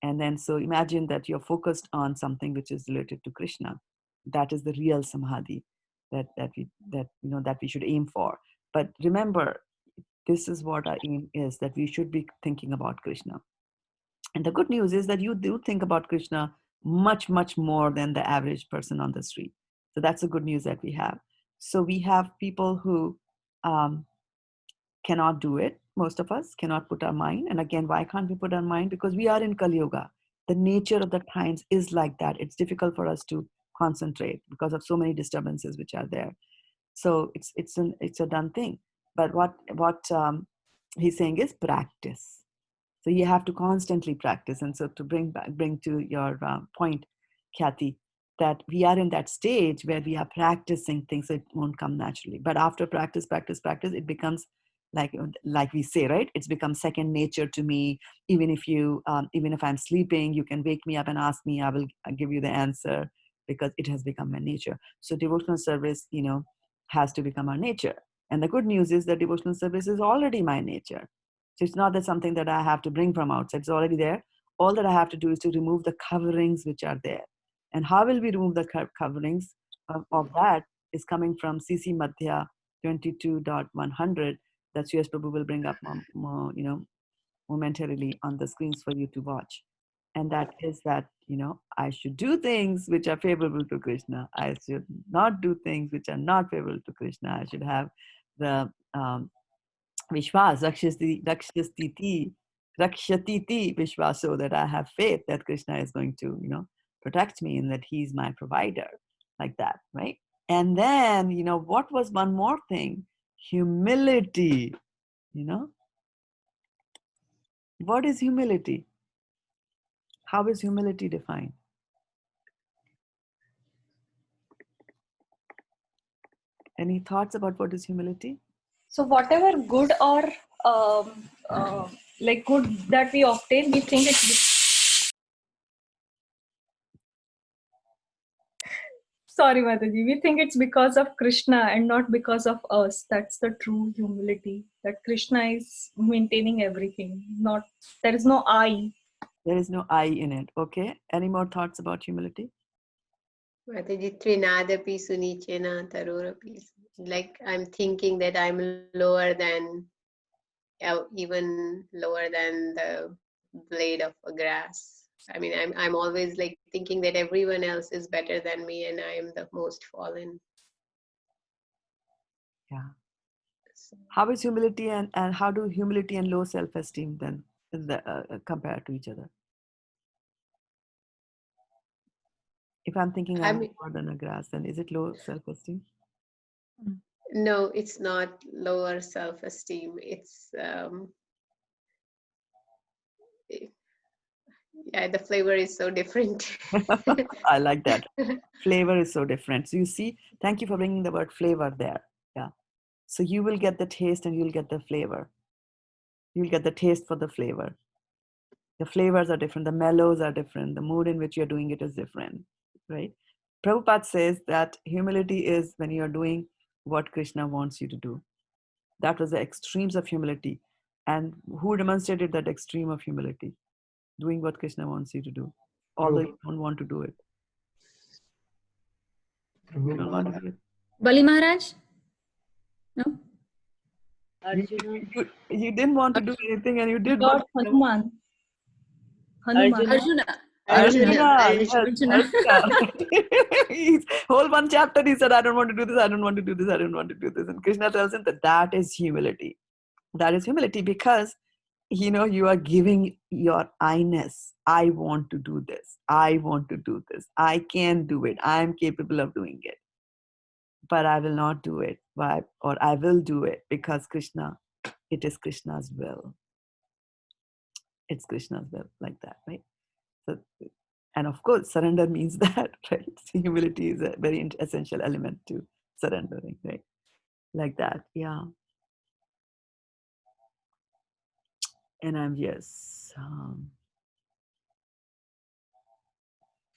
And then so imagine that you're focused on something which is related to Krishna. That is the real samadhi that we should aim for. But remember, this is what our aim is, that we should be thinking about Krishna. And the good news is that you do think about Krishna much, much more than the average person on the street. So that's the good news that we have. So we have people who cannot do it. Most of us cannot put our mind. And again, why can't we put our mind? Because we are in Kali Yuga. the nature of the times is like that. It's difficult for us to concentrate because of so many disturbances which are there. So it's a done thing. But what he's saying is practice. So you have to constantly practice. And so to bring to your point, Kathy, that we are in that stage where we are practicing things, so it won't come naturally. But after practice, it becomes like we say, right? It's become second nature to me. Even if I'm sleeping, you can wake me up and ask me, I'll give you the answer, because it has become my nature. So devotional service, has to become our nature. And the good news is that devotional service is already my nature. So it's not that something that I have to bring from outside. It's already there. All that I have to do is to remove the coverings which are there. And how will we remove the coverings of that is coming from CC Madhya 22.100 that Suyash Prabhu will bring up momentarily on the screens for you to watch. And that is that, I should do things which are favorable to Krishna. I should not do things which are not favorable to Krishna. I should have the Vishwas, Rakshatiti Vishwas, so that I have faith that Krishna is going to, protect me and that he's my provider, like that, right? And then, what was one more thing? Humility, What is humility? How is humility defined? Any thoughts about what is humility? So whatever good or like good that we obtain, we think it's... Sorry, Mataji. We think it's because of Krishna and not because of us. That's the true humility. That Krishna is maintaining everything. There is no I. There is no I in it. Okay. Any more thoughts about humility? Like I'm thinking that I'm lower than, even lower than the blade of a grass. I mean, I'm always like thinking that everyone else is better than me and I am the most fallen. Yeah. So, how is humility and how do humility and low self-esteem then compare to each other? If I'm thinking I'm lower than a grass, then is it low self-esteem? No, it's not lower self-esteem. It's yeah, the flavor is so different. I like that. Flavor is so different. So you see, thank you for bringing the word flavor there. Yeah. So you will get the taste and you'll get the flavor. You'll get the taste for the flavor. The flavors are different. The mellows are different. The mood in which you're doing it is different, right? Prabhupada says that humility is when you're doing what Krishna wants you to do. That was the extremes of humility. And who demonstrated that extreme of humility? Doing what Krishna wants you to do, although you don't want to do it. You don't want to do it. Bali Maharaj? No? You didn't want to do anything and you did. Lord Hanuman. Arjuna. Whole one chapter he said, I don't want to do this, I don't want to do this, I don't want to do this. And Krishna tells him that is humility. That is humility because, you are giving your I-ness. I want to do this. I want to do this. I can do it. I am capable of doing it. But I will not do it. Why? Or I will do it because it is Krishna's will. It's Krishna's will, like that, right? So, and of course, surrender means that, right? So humility is a very essential element to surrendering, right? Like that, yeah. And I'm, yes.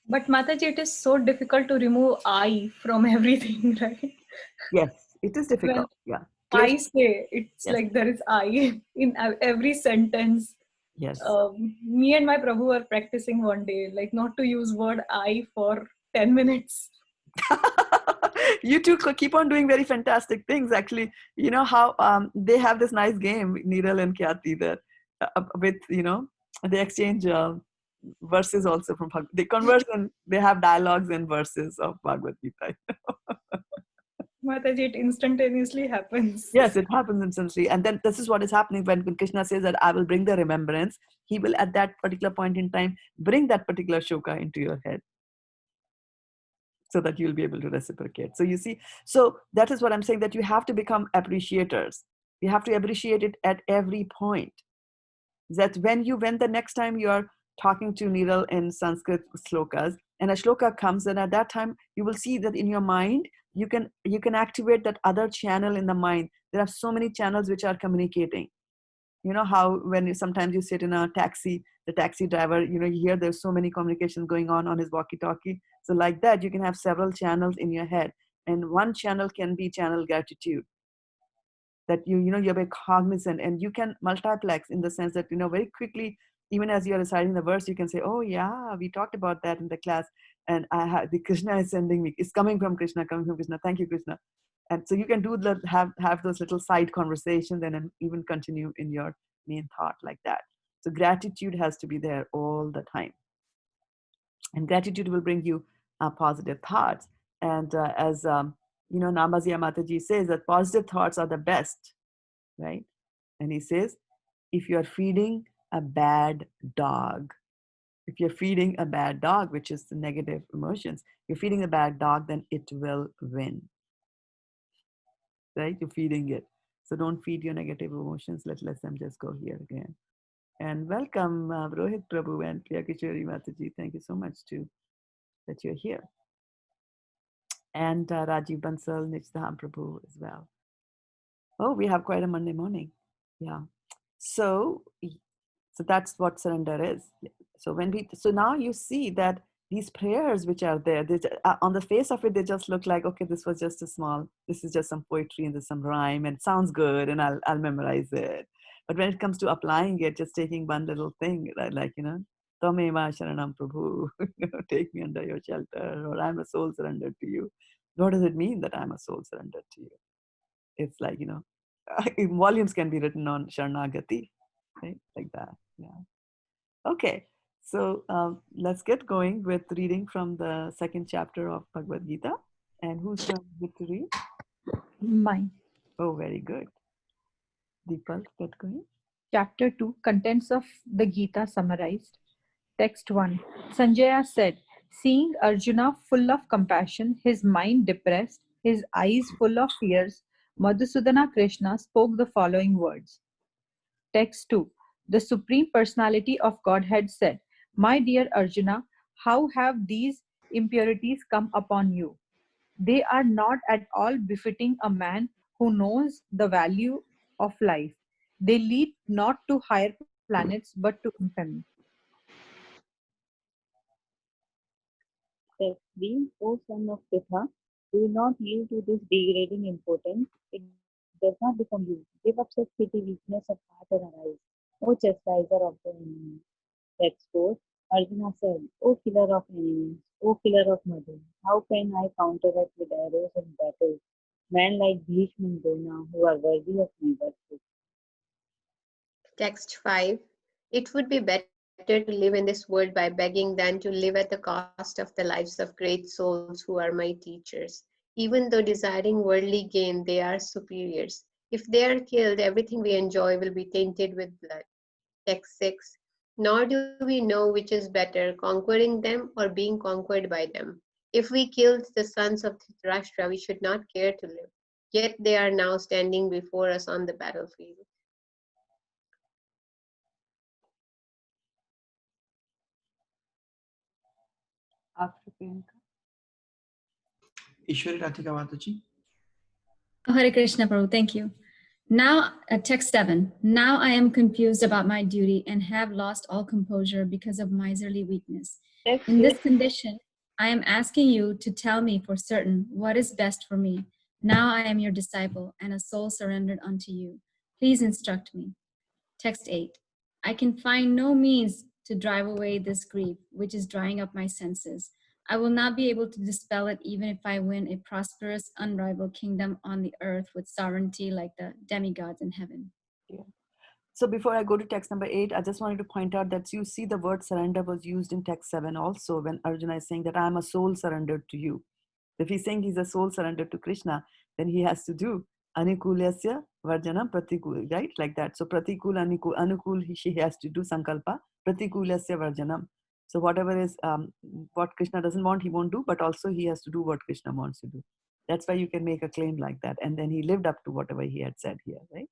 But Mataji, it is so difficult to remove I from everything, right? Yes, it is difficult, yeah. I say, it's like there is I in every sentence. Yes. Me and my Prabhu were practicing one day, like not to use word I for 10 minutes. You two keep on doing very fantastic things. Actually, you know how they have this nice game, Neeral and Kyati, that with they exchange verses also from Bhagavad. They converse and they have dialogues and verses of Bhagavad Gita. Mataji, it instantaneously happens. Yes, it happens instantly. And then this is what is happening when Krishna says that I will bring the remembrance. He will at that particular point in time bring that particular shloka into your head so that you'll be able to reciprocate. So you see, so that is what I'm saying, that you have to become appreciators. You have to appreciate it at every point. That when the next time you are talking to Niral in Sanskrit slokas and a shloka comes, and at that time you will see that in your mind you can activate that other channel in the mind. There are so many channels which are communicating. You know how when sometimes you sit in a taxi, the taxi driver, you hear there's so many communications going on his walkie-talkie. So like that, you can have several channels in your head, and one channel can be channel gratitude. That you're very cognizant, and you can multiplex in the sense that very quickly, even as you're reciting the verse, you can say, oh yeah, we talked about that in the class, and the Krishna is sending me, it's coming from Krishna, thank you Krishna. And so you can do that, have those little side conversations, and then even continue in your main thought like that. So gratitude has to be there all the time, and gratitude will bring you positive thoughts. And as Namazia Mataji says, that positive thoughts are the best, right? And he says, if you're feeding a bad dog, which is the negative emotions, you're feeding a bad dog, then it will win, right? You're feeding it. So don't feed your negative emotions. Let them just go here again. And welcome, Rohit Prabhu and Priya Kishori Mataji. Thank you so much too that you're here. And Rajiv Bansal, Nichtham Prabhu as well. Oh, we have quite a Monday morning. Yeah. So that's what surrender is. So now you see that these prayers which are there, on the face of it, they just look like, okay, this is just some poetry and there's some rhyme and it sounds good and I'll memorize it. But when it comes to applying it, just taking one little thing, like, Tameva Sharanam Prabhu, take me under your shelter, or I'm a soul surrendered to you. What does it mean that I'm a soul surrendered to you? It's like, volumes can be written on Sharanagati, right? Like that. Yeah. Okay. So let's get going with reading from the second chapter of Bhagavad Gita. And who's turn is it to read? Mine. Oh, very good. Deepak, get going. Chapter 2, Contents of the Gita summarized. Text 1. Sanjaya said, seeing Arjuna full of compassion, his mind depressed, his eyes full of tears, Madhusudana Krishna spoke the following words. Text 2. The Supreme Personality of Godhead said, my dear Arjuna, how have these impurities come upon you? They are not at all befitting a man who knows the value of life. They lead not to higher planets but to infamy. Text 3. O son of Pritha, do not yield to this degrading importance. It does not become you. Give up such petty weakness of heart and arise. O chastiser of the enemy. Text 4. Arjuna said, O killer of enemies, O killer of mother, how can I counteract with arrows in battle men like Bhishma and Drona who are worthy of my worship? Text 5. It would be better to live in this world by begging than to live at the cost of the lives of great souls who are my teachers. Even though desiring worldly gain, they are superiors. If they are killed, everything we enjoy will be tainted with blood. Text 6. Nor do we know which is better, conquering them or being conquered by them. If we killed the sons of Dhritarashtra, we should not care to live. Yet they are now standing before us on the battlefield. After Priyanka. Ishwari Radhika Mataji. Oh, Hare Krishna, Prabhu. Thank you. Now, text 7. Now I am confused about my duty and have lost all composure because of miserly weakness. In this condition, I am asking you to tell me for certain what is best for me. Now I am your disciple and a soul surrendered unto you. Please instruct me. Text 8. I can find no means to drive away this grief, which is drying up my senses. I will not be able to dispel it even if I win a prosperous, unrivaled kingdom on the earth with sovereignty like the demigods in heaven. Yeah. So before I go to text number 8, I just wanted to point out that you see the word surrender was used in text 7 also when Arjuna is saying that I am a soul surrendered to you. If he's saying he's a soul surrendered to Krishna, then he has to do Anukulasya Varjanam Pratikul, right? Like that. So Pratikul Anukul, he has to do Sankalpa, Pratikulasya Varjanam. So whatever is what Krishna doesn't want, he won't do, but also he has to do what Krishna wants to do. That's why you can make a claim like that. And then he lived up to whatever he had said here, right?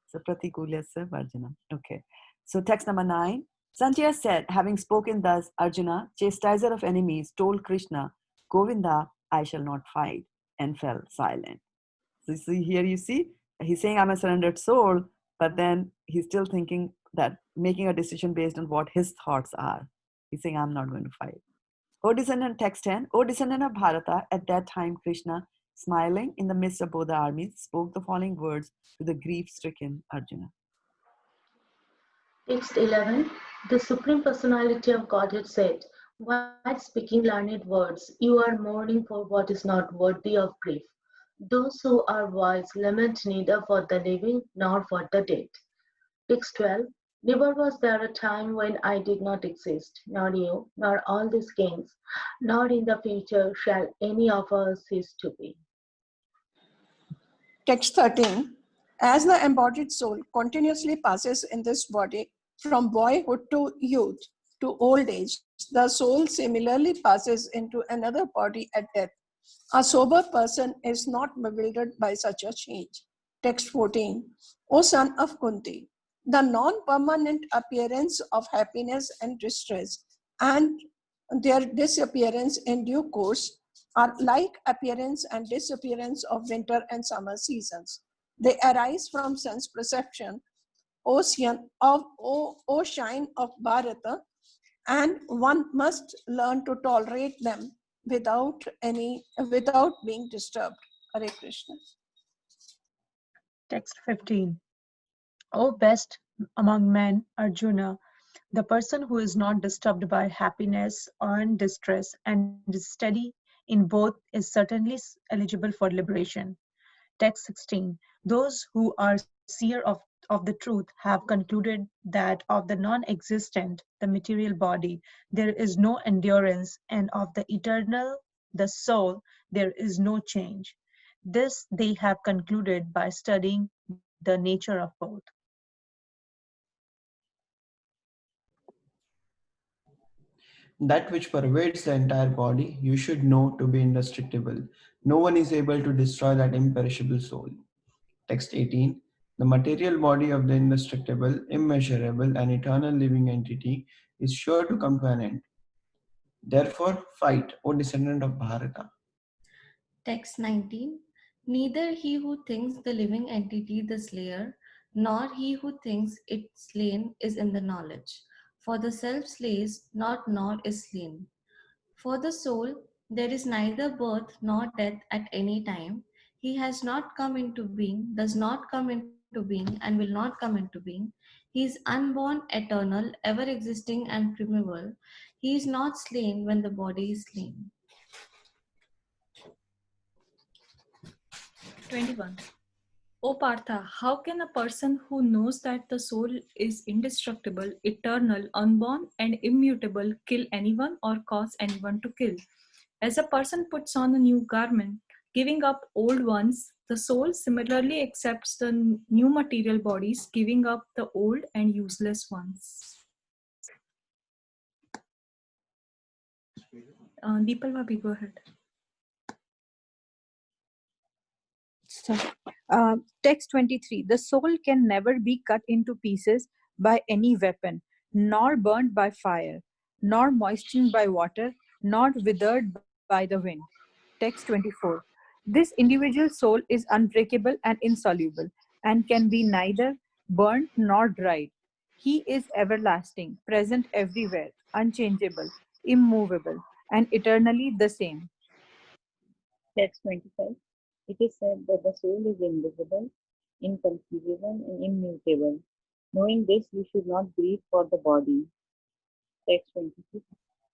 So Pratikulasya Varjanam. Okay. So text number 9. Sanjaya said, having spoken thus, Arjuna, chastiser of enemies, told Krishna, Govinda, I shall not fight, and fell silent. So see, here you see, he's saying I'm a surrendered soul, but then he's still thinking that making a decision based on what his thoughts are. He's saying, I'm not going to fight. O descendant, text 10, O descendant of Bharata, at that time Krishna, smiling in the midst of both the armies, spoke the following words to the grief-stricken Arjuna. Text 11. The Supreme Personality of Godhead said, while speaking learned words, you are mourning for what is not worthy of grief. Those who are wise lament neither for the living nor for the dead. Text 12. Never was there a time when I did not exist, nor you, nor all these kings, nor in the future shall any of us cease to be. Text 13. As the embodied soul continuously passes in this body from boyhood to youth to old age, the soul similarly passes into another body at death. A sober person is not bewildered by such a change. Text 14. O son of Kunti, the non-permanent appearance of happiness and distress and their disappearance in due course are like appearance and disappearance of winter and summer seasons. They arise from sense perception, O shine of Bharata, and one must learn to tolerate them without being disturbed. Hare Krishna. Text 15. O best among men, Arjuna, the person who is not disturbed by happiness or distress and is steady in both is certainly eligible for liberation. Text 16. Those who are seer of the truth have concluded that of the non-existent, the material body, there is no endurance, and of the eternal, the soul, there is no change. This they have concluded by studying the nature of both. That which pervades the entire body, you should know to be indestructible. No one is able to destroy that imperishable soul. Text 18. The material body of the indestructible, immeasurable, and eternal living entity is sure to come to an end. Therefore, fight, O descendant of Bharata. Text 19. Neither he who thinks the living entity the slayer, nor he who thinks it slain is in the knowledge. For the self slays not nor is slain. For the soul, there is neither birth nor death at any time. He has not come into being, does not come into being, and will not come into being. He is unborn, eternal, ever existing, and primeval. He is not slain when the body is slain. 21. O Partha, how can a person who knows that the soul is indestructible, eternal, unborn, and immutable kill anyone or cause anyone to kill? As a person puts on a new garment, giving up old ones, the soul similarly accepts the new material bodies, giving up the old and useless ones. Deepal Bhabhi, go ahead. So, text 23. The soul can never be cut into pieces by any weapon, nor burned by fire, nor moistened by water, nor withered by the wind. Text 24. This individual soul is unbreakable and insoluble, and can be neither burnt nor dried. He is everlasting, present everywhere, unchangeable, immovable, and eternally the same. Text 25. It is said that the soul is invisible, inconceivable, and immutable. Knowing this, you should not grieve for the body. Text 26.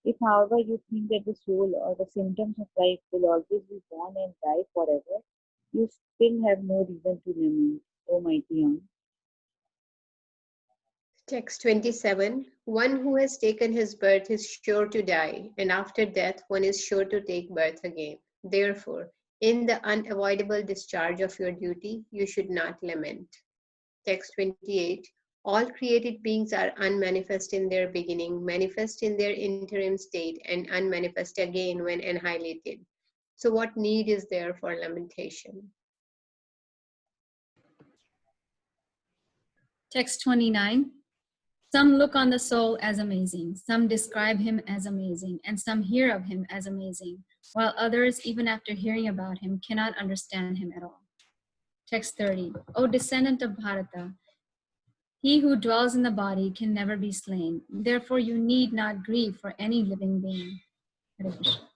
If, however, you think that the soul or the symptoms of life will always be born and die forever, you still have no reason to lament, O mighty young. Text 27. One who has taken his birth is sure to die, and after death one is sure to take birth again. Therefore, In the unavoidable discharge of your duty, you should not lament. Text 28. All created beings are unmanifest in their beginning, manifest in their interim state, and unmanifest again when annihilated. So what need is there for lamentation? Text 29. Some look on the soul as amazing, some describe him as amazing, and some hear of him as amazing, while others, even after hearing about him, cannot understand him at all. Text 30. O descendant of Bharata, he who dwells in the body can never be slain. Therefore, you need not grieve for any living being. Hare Krishna.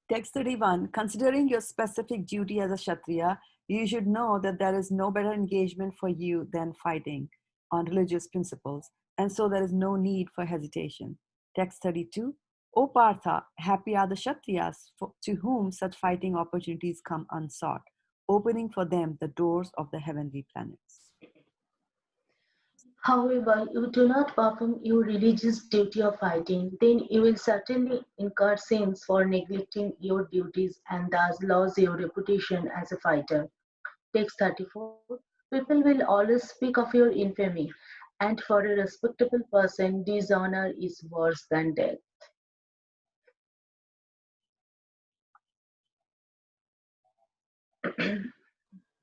Text 31. Considering your specific duty as a Kshatriya, you should know that there is no better engagement for you than fighting on religious principles, and so there is no need for hesitation. Text 32. O Partha, happy are the Kshatriyas to whom such fighting opportunities come unsought, opening for them the doors of the heavenly planets. However, you do not perform your religious duty of fighting, then you will certainly incur sins for neglecting your duties and thus lose your reputation as a fighter. Text 34. People will always speak of your infamy, and for a respectable person, dishonor is worse than death.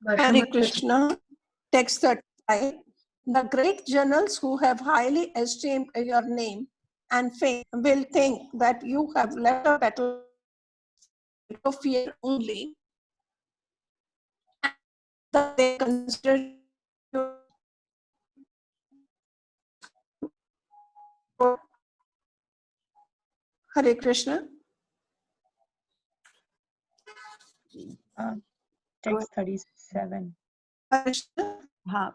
Hare Krishna. Text 35. The great generals who have highly esteemed your name and fame will think that you have left a battle to fear only, and that they consider you Hare Krishna. Text 37.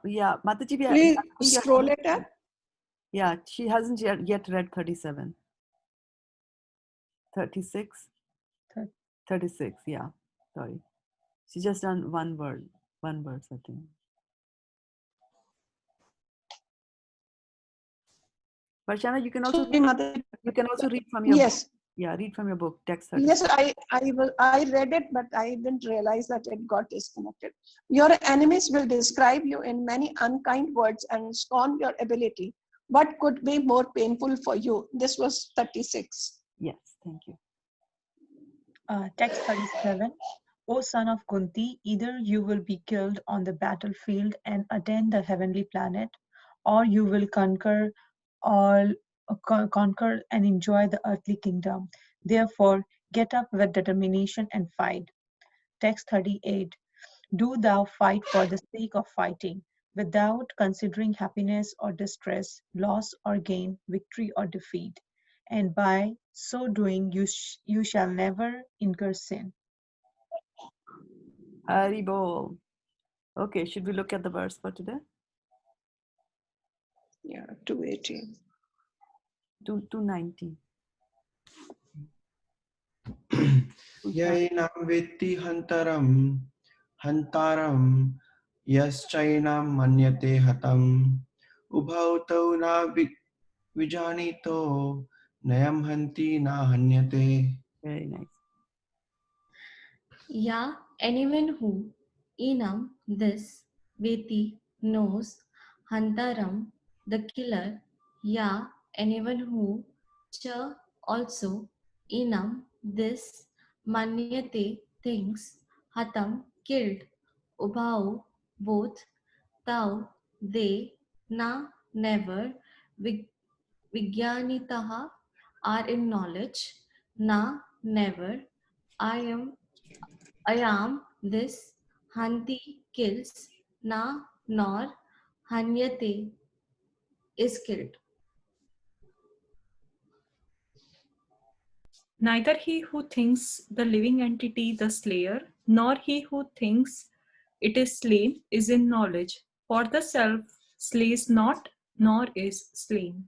Yeah, Mataji, Please scroll it up. Yeah, she hasn't yet read 37. 36? 36, yeah. Sorry. She just done one verse, I think. Varshana, you can also read from your book. Yeah, read from your book, text 36. Yes, I read it, but I didn't realize that it got disconnected. Your enemies will describe you in many unkind words and scorn your ability. What could be more painful for you? This was 36. Yes, thank you. Text 37. O son of Kunti, either you will be killed on the battlefield and attain the heavenly planet, or you will conquer and enjoy the earthly kingdom. Therefore, get up with determination and fight. Text 38. Do thou fight for the sake of fighting, without considering happiness or distress, loss or gain, victory or defeat. And by so doing, you shall never incur sin. Hari Bol. Okay, should we look at the verse for today? Yeah, 280. 290. Yainam vetti hantaram yaschainam manyate hatam ubhau tau na vijanito nayam hanti na hanyate. Very nice. Yeah, anyone who Enam, this, Veti, knows, Hantaram, the killer, Ya, anyone who, Cha, also, Enam, this, Manyate, thinks, Hatam, killed, Ubhau, both, Tau, they, Na, never, Vigyanitaha, are in knowledge, Na, never, I am this, Hanti kills, Na, nor, Hanyate is killed. Neither he who thinks the living entity the slayer, nor he who thinks it is slain is in knowledge, for the self slays not, nor is slain.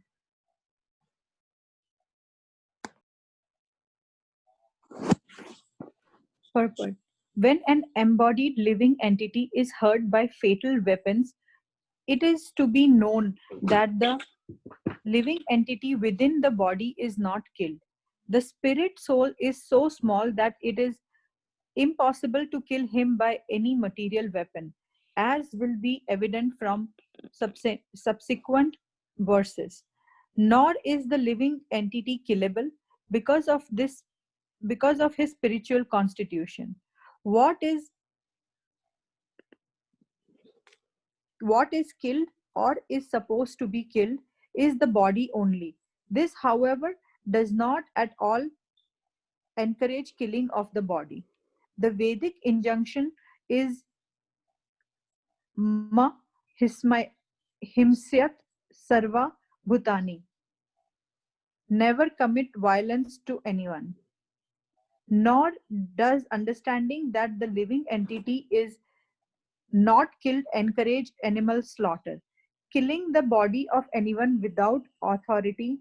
Purport. When an embodied living entity is hurt by fatal weapons, it is to be known that the living entity within the body is not killed. The spirit soul is so small that it impossible to kill him by any material weapon, as will be evident from subsequent verses. Nor is the living entity killable because of this, because of his spiritual constitution. What is killed or is supposed to be killed is the body only. This, however, does not at all encourage killing of the body. The Vedic injunction is ma himsyat sarva bhutani. Never commit violence to anyone. Nor does understanding that the living entity is not killed encourage animal slaughter. Killing the body of anyone without authority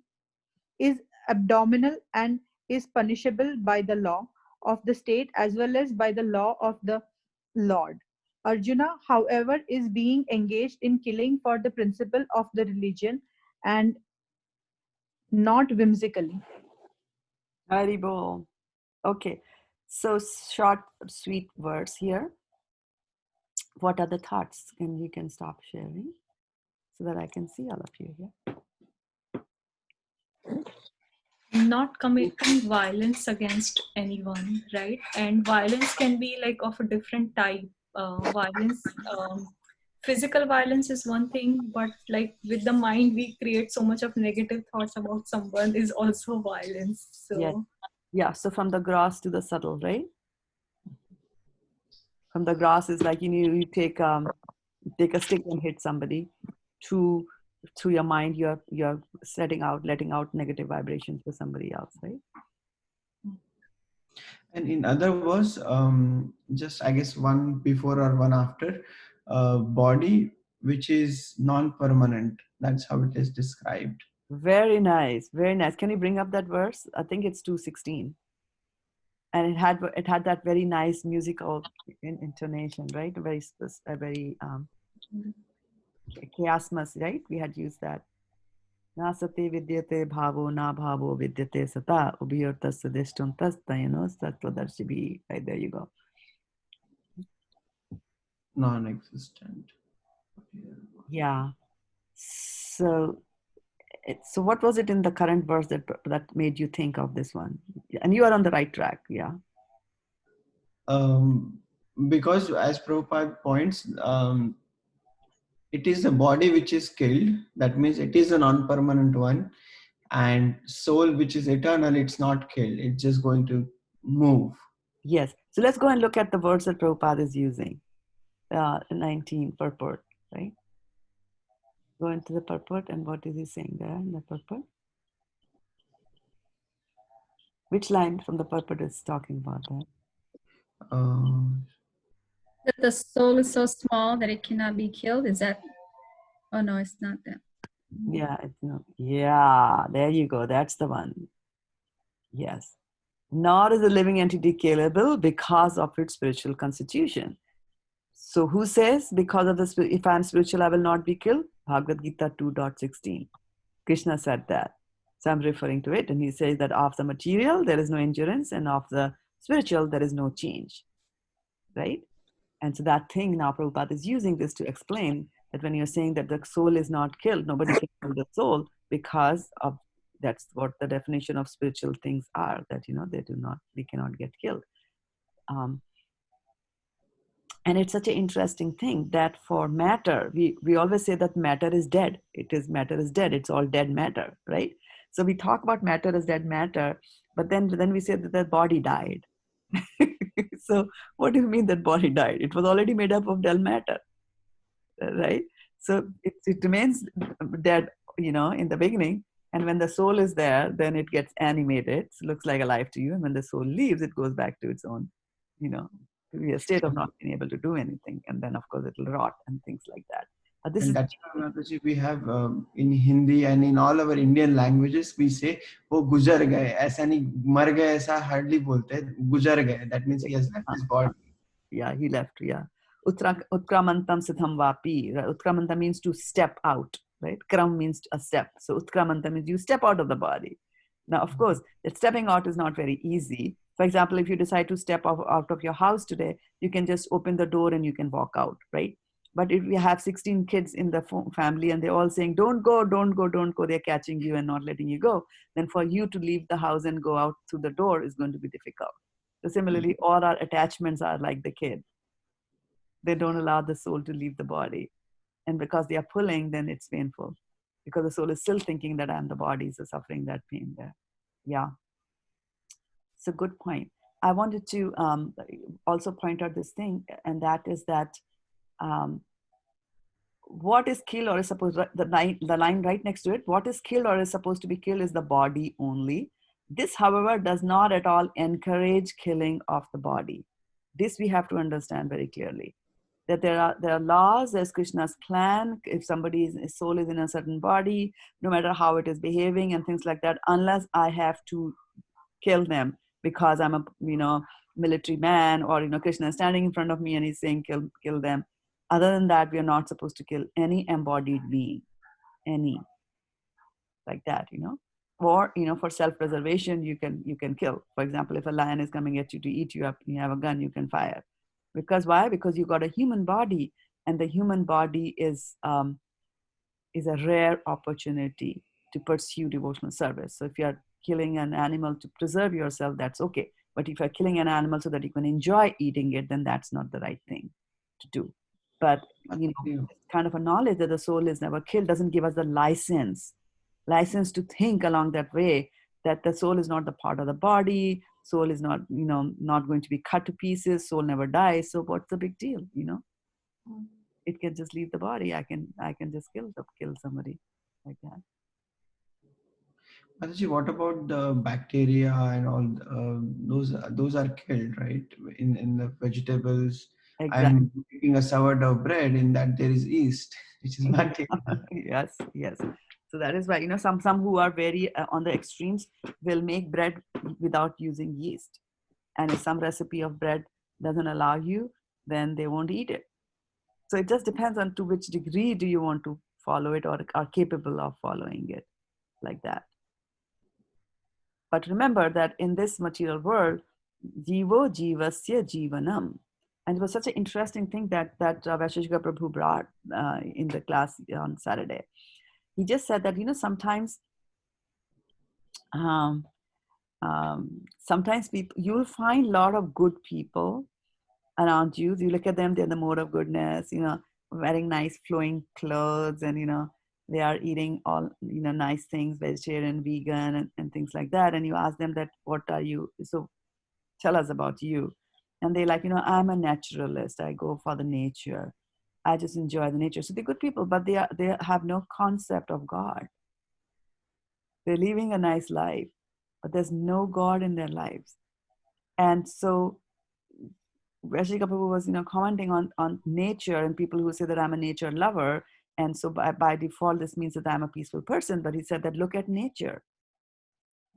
is abdominal and is punishable by the law of the state as well as by the law of the Lord. Arjuna, however, is being engaged in killing for the principle of the religion and not whimsically. Haribol. Okay, so short, sweet words here. What are the thoughts? And you can stop sharing so that I can see all of you here. Not committing violence against anyone, right? And violence can be like of a different type. Violence, physical violence is one thing, but like with the mind, we create so much of negative thoughts about someone is also violence. So yeah. So from the gross to the subtle, right? From the gross is like you take a stick and hit somebody. Through your mind, you're letting out negative vibrations for somebody else, right? And in other words, just I guess one before or one after, body which is non-permanent. That's how it is described. Very nice, very nice. Can you bring up that verse? I think it's 2:16, and it had that very nice musical intonation, right? Very chiasmus, right? We had used that. Na sati vidyate bhavo na bhavo vidyate sata ubhiyortasya dishtuntas sattvadarshibhi. Right, there you go. Non-existent. Yeah. So what was it in the current verse that made you think of this one? And you are on the right track. Yeah. Because as Prabhupada points, it is the body which is killed. That means it is a non-permanent one. And soul which is eternal, it's not killed. It's just going to move. Yes. So let's go and look at the words that Prabhupada is using. 19 purport, right? Go into the purport, and what is he saying there in the purport? Which line from the purport is talking about that? That the soul is so small that it cannot be killed. Is that? Oh no, it's not that. Yeah, it's not. Yeah, there you go. That's the one. Yes. Nor is a living entity killable because of its spiritual constitution. So who says because of this, if I'm spiritual, I will not be killed? Bhagavad Gita 2.16. Krishna said that. So I'm referring to it. And he says that of the material, there is no endurance, and of the spiritual, there is no change. Right? And so that thing now, Prabhupada is using this to explain that when you're saying that the soul is not killed, nobody can kill the soul because of that's what the definition of spiritual things are, that, they cannot get killed. And it's such an interesting thing that for matter, we always say that matter is dead. Matter is dead. It's all dead matter, right? So we talk about matter as dead matter, but then we say that the body died. So what do you mean that body died? It was already made up of dead matter, right? So it remains dead, in the beginning. And when the soul is there, then it gets animated. It looks like alive to you. And when the soul leaves, it goes back to its own, a state of not being able to do anything. And then, of course, it will rot and things like that. And that's why, Mataji, we have in Hindi and in all our Indian languages, we say, "Oh, gujar gaye." Aisa nahi mar gaye, aisa hardly bolte. Gujar gaye. That means he has left his body. Yeah, he left. Yeah. Utkramantam siddham vapi. Utkramantam means to step out, right? Kram means a step. So utkramantam means you step out of the body. Now, of course, that stepping out is not very easy. For example, if you decide to step out of your house today, you can just open the door and you can walk out, right? But if you have 16 kids in the family and they're all saying, don't go, don't go, don't go, they're catching you and not letting you go, then for you to leave the house and go out through the door is going to be difficult. So similarly, all our attachments are like the kid. They don't allow the soul to leave the body. And because they are pulling, then it's painful. Because the soul is still thinking that I'm the body, so suffering that pain there. Yeah. It's a good point. I wanted to also point out this thing, and that is that what is killed or is supposed, the line right next to it, what is killed or is supposed to be killed is the body only. This, however, does not at all encourage killing of the body. This we have to understand very clearly. That there are laws, there's Krishna's plan. If somebody's soul is in a certain body, no matter how it is behaving and things like that, unless I have to kill them because I'm a military man, or Krishna is standing in front of me and he's saying kill them. Other than that, we are not supposed to kill any embodied being, any, like that, or for self-preservation you can kill. For example, if a lion is coming at you to eat you up, you have a gun, you can fire. Because why? Because you got a human body, and the human body is a rare opportunity to pursue devotional service. So if you're killing an animal to preserve yourself, that's okay. But if you're killing an animal so that you can enjoy eating it, then that's not the right thing to do. But kind of a knowledge that the soul is never killed doesn't give us the license to think along that way, that the soul is not the part of the body, soul is not not going to be cut to pieces, soul never dies, so what's the big deal? It can just leave the body. I can just kill somebody like that. Mataji, what about the bacteria and all? Those are killed, right? In the vegetables. Exactly. I'm eating a sourdough bread. In that there is yeast, which is bacteria. Yes. So that is why some who are very on the extremes will make bread without using yeast, and if some recipe of bread doesn't allow you, then they won't eat it. So it just depends on to which degree do you want to follow it, or are capable of following it, like that. But remember that in this material world, jivo jivasya jivanam. And it was such an interesting thing that Vaisheshika Prabhu brought in the class on Saturday. He just said that, sometimes people, you'll find a lot of good people around you. You look at them, they're the mode of goodness, wearing nice flowing clothes, and, they are eating all, nice things, vegetarian, vegan, and things like that. And you ask them that, what are you? So tell us about you. And they like, I'm a naturalist. I go for the nature. I just enjoy the nature. So they're good people, but they have no concept of God. They're living a nice life, but there's no God in their lives. And so Vaisheshika Prabhu was, commenting on nature and people who say that I'm a nature lover. And so by default, this means that I'm a peaceful person. But he said that look at nature.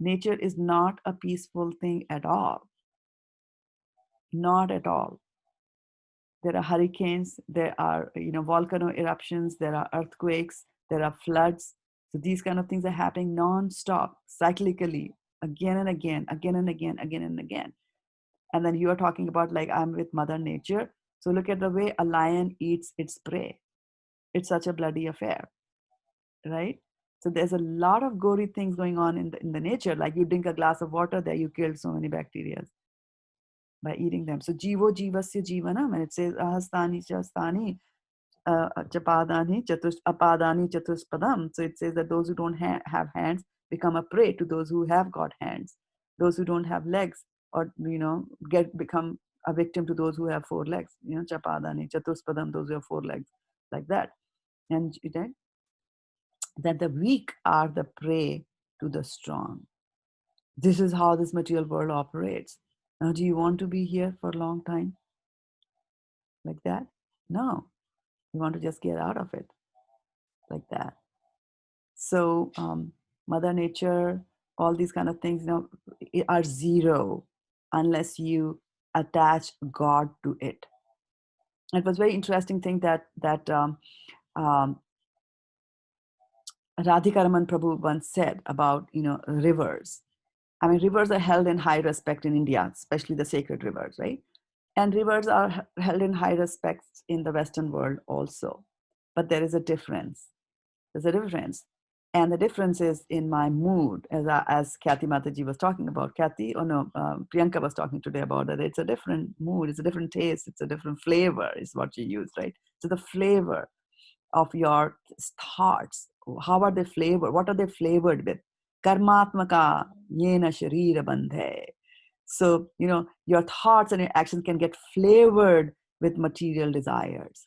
Nature is not a peaceful thing at all. Not at all. There are hurricanes, there are volcano eruptions, there are earthquakes, there are floods. So these kind of things are happening non-stop, cyclically, again and again, again and again, again and again. And then you are talking about, like, I'm with Mother Nature. So look at the way a lion eats its prey. It's such a bloody affair, right? So there's a lot of gory things going on in the nature. Like you drink a glass of water, there you killed so many bacteria by eating them. So jivo jivasya jivanam, and it says ahastani chastani chapadani apadani chatuspadam. So it says that those who don't have hands become a prey to those who have got hands. Those who don't have legs, or become a victim to those who have four legs. Chapadani chatuspadam, those who have four legs, like that. And that the weak are the prey to the strong. This is how this material world operates. Now, do you want to be here for a long time like that? No. You want to just get out of it like that. So Mother Nature, all these kind of things, are zero unless you attach God to it. It was very interesting thing that Radhikaraman Prabhu once said about rivers. I mean, rivers are held in high respect in India, especially the sacred rivers, right? And rivers are held in high respect in the Western world also. But there is a difference. There's a difference. And the difference is in my mood, as Kathy Mataji was talking about. Priyanka was talking today about it. It's a different mood, it's a different taste, it's a different flavor, is what she used, right? So the flavor of your thoughts, how are they flavored? What are they flavored with? Karmatmaka yena sharira bandhe. So, your thoughts and your actions can get flavored with material desires.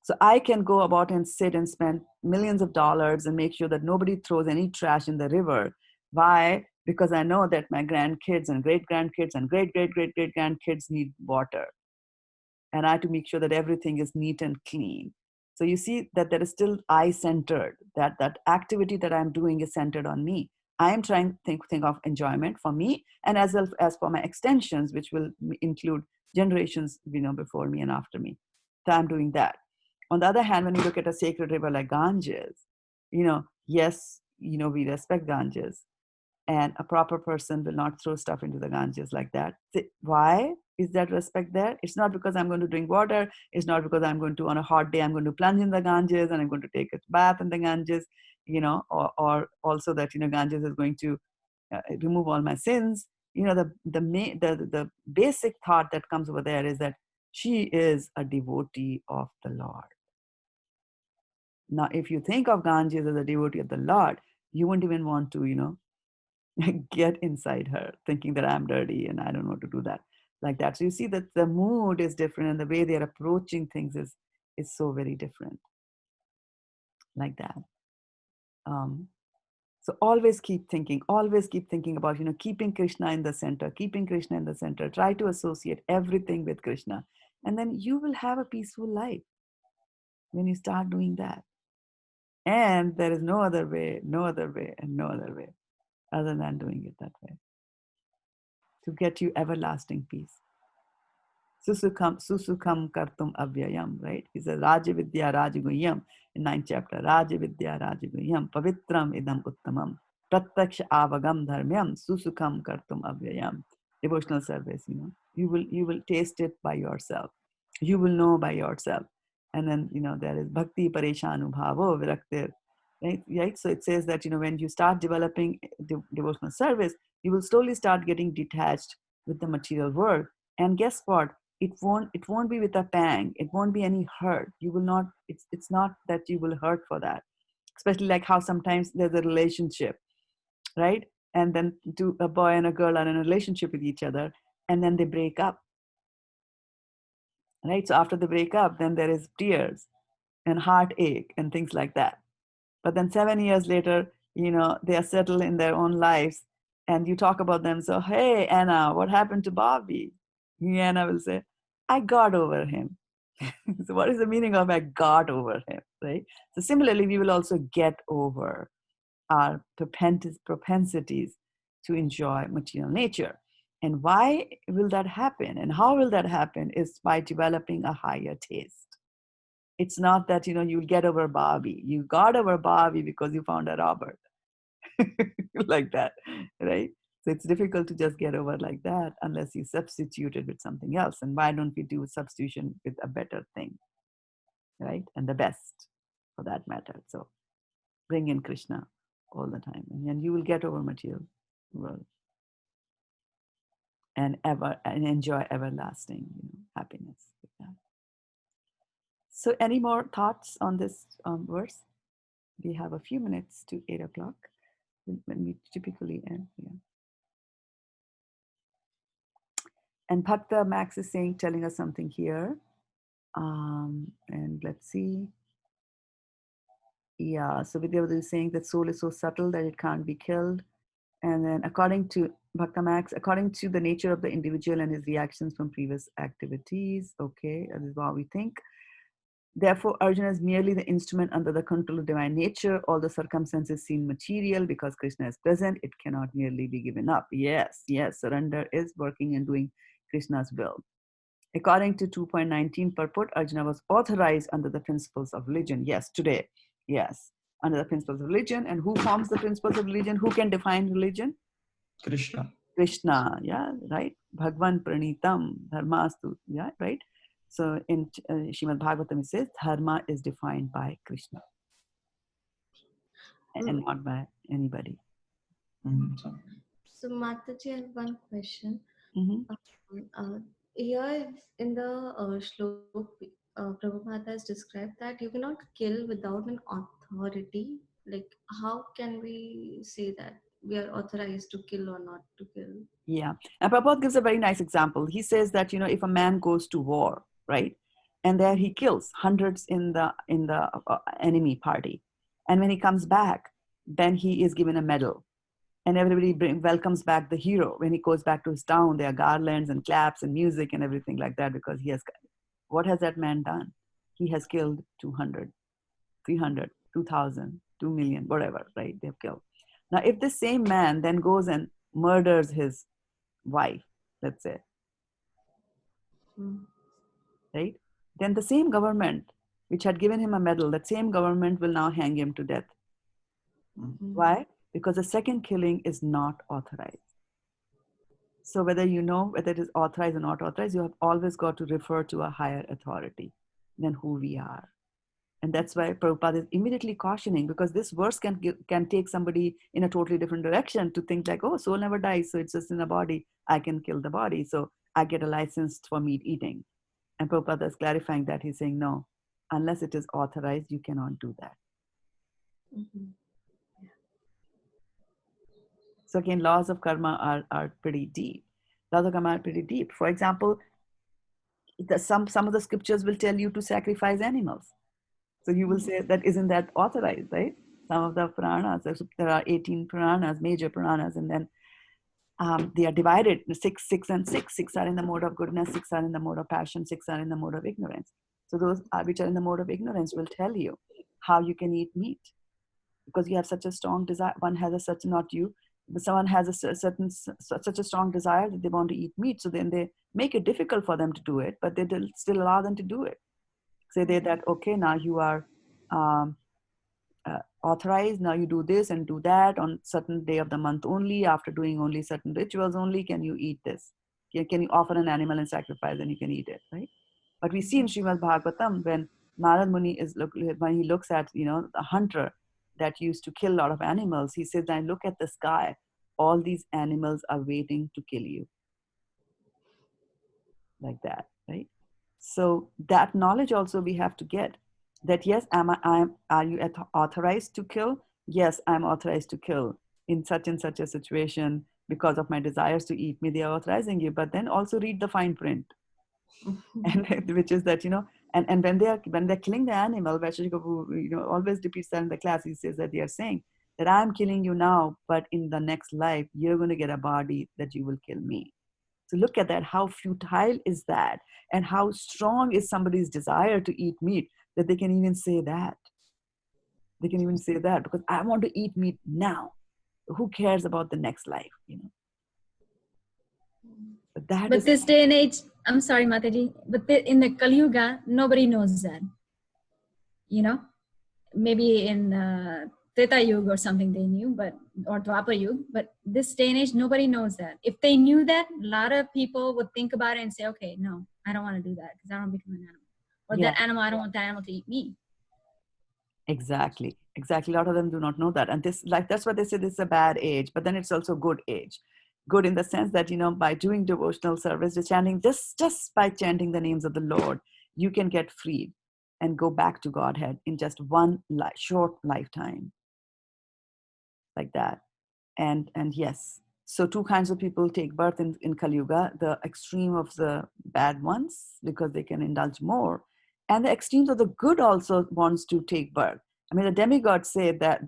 So I can go about and sit and spend millions of dollars and make sure that nobody throws any trash in the river. Why? Because I know that my grandkids and great-grandkids and great-great-great-great-grandkids need water. And I have to make sure that everything is neat and clean. So you see that there is still I-centered, that activity that I'm doing is centered on me. I am trying to think of enjoyment for me, and as well as for my extensions, which will include generations before me and after me. So I'm doing that. On the other hand, when you look at a sacred river like Ganges, yes, we respect Ganges, and a proper person will not throw stuff into the Ganges like that. Why is that respect there? It's not because I'm going to drink water. It's not because I'm going to, on a hot day, I'm going to plunge in the Ganges and I'm going to take a bath in the Ganges, or also that, Ganges is going to remove all my sins. The basic thought that comes over there is that she is a devotee of the Lord. Now, if you think of Ganges as a devotee of the Lord, you wouldn't even want to, get inside her thinking that I'm dirty and I don't want to do that like that. So you see that the mood is different and the way they're approaching things is so very different like that. So always keep thinking about, keeping Krishna in the center, Try to associate everything with Krishna. And then you will have a peaceful life when you start doing that. And there is no other way other than doing it that way to get you everlasting peace. Susukam kartum avyayam, right? He says, Raja Vidya Rajaguyam in 9th chapter. Raja Vidya Rajaguyam, Pavitram idam uttamam, Pratyaksha avagam dharmyam, Susukam kartum avyayam. Devotional service, you will taste it by yourself. You will know by yourself. And then, there is Bhakti Pareshanu Bhavo Viraktir. Right? So it says that, when you start developing devotional service, you will slowly start getting detached with the material world. And guess what? It won't be with a pang. It won't be any hurt. You will not, it's not that you will hurt for that. Especially like how sometimes there's a relationship, right? And then a boy and a girl are in a relationship with each other, and then they break up. Right? So after they break up, then there is tears and heartache and things like that. But then 7 years later, they are settled in their own lives, and you talk about them. So, hey, Anna, what happened to Bobby? Anna will say, I got over him. So what is the meaning of I got over him, right? So similarly, we will also get over our propensities to enjoy material nature. And why will that happen? And how will that happen is by developing a higher taste. It's not that, you'll get over Bobby. You got over Bobby because you found a Robert. Like that, right? So it's difficult to just get over like that unless you substitute it with something else. And why don't we do substitution with a better thing, right? And the best for that matter. So bring in Krishna all the time, and then you will get over material world and enjoy everlasting happiness with that. So any more thoughts on this verse? We have a few minutes to 8 o'clock when we typically end here. And Bhakta Max is telling us something here. And let's see. Yeah, so Vidyavati is saying that soul is so subtle that it can't be killed. And then according to Bhakta Max, according to the nature of the individual and his reactions from previous activities, okay, that is what we think. Therefore, Arjuna is merely the instrument under the control of divine nature. All the circumstances seem material because Krishna is present. It cannot merely be given up. Yes, surrender is working and doing Krishna's will. According to 2.19 purport, Arjuna was authorized under the principles of religion. Yes, today. Yes, under the principles of religion. And who forms the principles of religion? Who can define religion? Krishna. Krishna, yeah, right? Bhagwan Pranitam, Dharmastu, yeah, right? So in Srimad Bhagavatam it says Dharma is defined by Krishna and not by anybody. So Mataji, I have one question. Mhm. Here in the shlok, Prabhupada has described that you cannot kill without an authority. Like, how can we say that we are authorized to kill or not to kill? Yeah. And Prabhupada gives a very nice example. He says that, if a man goes to war, right? And there he kills hundreds in the enemy party. And when he comes back, then he is given a medal. And everybody welcomes back the hero. When he goes back to his town, there are garlands and claps and music and everything like that, because what has that man done? He has killed 200, 300, 2,000, 2 million, whatever, right? They've killed. Now, if this same man then goes and murders his wife, let's say, right? Then the same government which had given him a medal, that same government will now hang him to death. Why? Because the second killing is not authorized. So whether whether it is authorized or not authorized, you have always got to refer to a higher authority than who we are. And that's why Prabhupada is immediately cautioning, because this verse can take somebody in a totally different direction to think like, oh, soul never dies, so it's just in a body, I can kill the body, so I get a license for meat eating. And Prabhupada is clarifying that. He's saying, no, unless it is authorized, you cannot do that. So again, laws of karma are pretty deep. Laws of karma are pretty deep. For example, some of the scriptures will tell you to sacrifice animals. So you will say that isn't that authorized, right? Some of the Puranas, there are 18 Puranas, major Puranas, and then they are divided, 6 and 6. 6 are in the mode of goodness, 6 are in the mode of passion, 6 are in the mode of ignorance. So those which are in the mode of ignorance will tell you how you can eat meat, because you have such a strong desire. One has a certain, not you, but someone has such a strong desire that they want to eat meat. So then they make it difficult for them to do it, but they still allow them to do it. Say that, okay, now you are authorized, now you do this and do that on certain day of the month only, after doing only certain rituals only can you eat this. Can you offer an animal and sacrifice, and you can eat it, right? But we see in Srimad Bhagavatam, when Narad Muni when he looks at, the hunter that used to kill a lot of animals, he says, now look at the sky, all these animals are waiting to kill you. Like that, right? So that knowledge also we have to get, that yes, are you authorized to kill? Yes, I'm authorized to kill in such and such a situation because of my desires to eat me. They are authorizing you, but then also read the fine print, and which is that, and when they're killing the animal, Vaishnav Prabhu, always repeats that in the class. He says that they are saying that I'm killing you now, but in the next life you're going to get a body that you will kill me. So look at that, how futile is that, and how strong is somebody's desire to eat meat, that they can even say that. They can even say that, because I want to eat meat now. Who cares about the next life, But this day and age, I'm sorry, Mataji, but in the Kali Yuga, nobody knows that. Maybe in Treta Yuga or something they knew, or Dwapar Yuga, but this day and age, nobody knows that. If they knew that, a lot of people would think about it and say, okay, no, I don't want to do that because I don't want to become an animal. Or that animal, I don't want that animal to eat me. Exactly. A lot of them do not know that. And that's why they say this is a bad age, but then it's also good age. Good in the sense that, by doing devotional service, just by chanting the names of the Lord, you can get freed and go back to Godhead in just one short lifetime. Like that. And yes, so two kinds of people take birth in Kali Yuga: the extreme of the bad ones, because they can indulge more, and the extremes of the good also wants to take birth. I mean, the demigods say that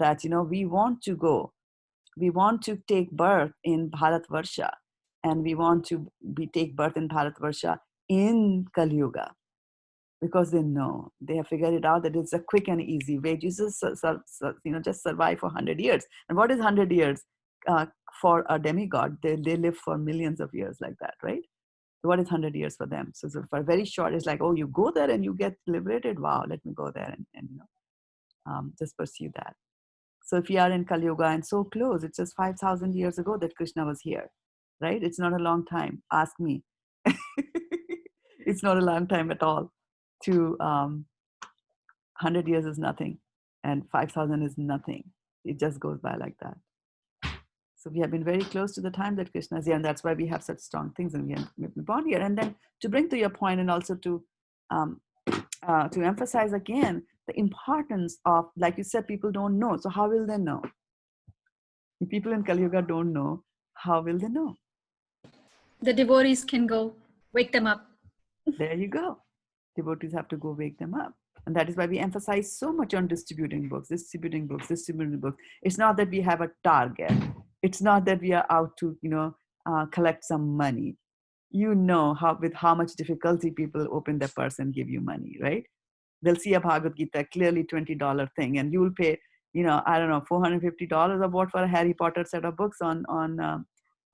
we want to take birth in Bharatvarsha, and we want to take birth in Bharatvarsha in Kali Yuga, because they have figured it out that it's a quick and easy way. Jesus, just survive for 100 years. And what is 100 years for a demigod? They live for millions of years like that, right? What is 100 years for them? So for very short, it's like, oh, you go there and you get liberated. Wow, let me go there and just pursue that. So if we are in Kali Yuga and so close, it's just 5,000 years ago that Krishna was here, right? It's not a long time. Ask me. It's not a long time at all. 100 years is nothing, and 5,000 is nothing. It just goes by like that. So we have been very close to the time that Krishna is here, and that's why we have such strong things, and we've been born here. And then to bring to your point, and also to emphasize again the importance of, like you said, people don't know. So how will they know? If people in Kali Yuga don't know, how will they know? The devotees can go wake them up. There you go. Devotees have to go wake them up. And that is why we emphasize so much on distributing books, distributing books, distributing books. It's not that we have a target. It's not that we are out to, collect some money. You know with how much difficulty people open their purse and give you money, right? They'll see a Bhagavad Gita, clearly $20 thing, and you will pay, I don't know, $450 or what for a Harry Potter set of books on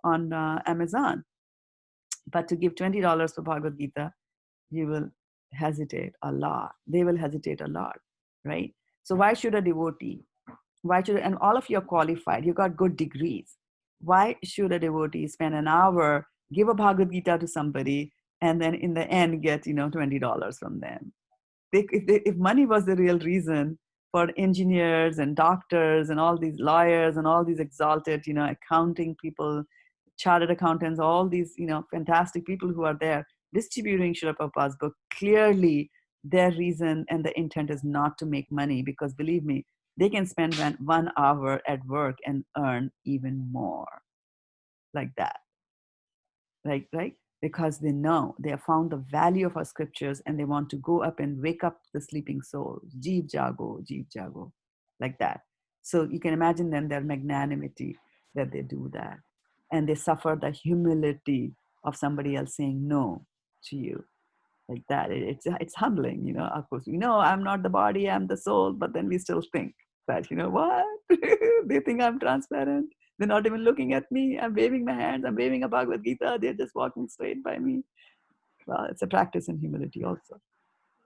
Amazon. But to give $20 for Bhagavad Gita, you will hesitate a lot. They will hesitate a lot, right? So why should a devotee, and all of you are qualified, you got good degrees. Why should a devotee spend an hour, give a Bhagavad Gita to somebody, and then in the end get, $20 from them? If money was the real reason for engineers and doctors and all these lawyers and all these exalted, accounting people, chartered accountants, all these, fantastic people who are there distributing Srila Prabhupada's book, clearly their reason and the intent is not to make money, because believe me, they can spend 1 hour at work and earn even more like that. Right? Because they know, they have found the value of our scriptures and they want to go up and wake up the sleeping soul. Jeev jago, like that. So you can imagine then their magnanimity that they do that. And they suffer the humility of somebody else saying no to you, like that. It's humbling, Of course, I'm not the body, I'm the soul, but then we still think that, what? They think I'm transparent. They're not even looking at me. I'm waving my hands. I'm waving a Bhagavad Gita. They're just walking straight by me. Well, it's a practice in humility also.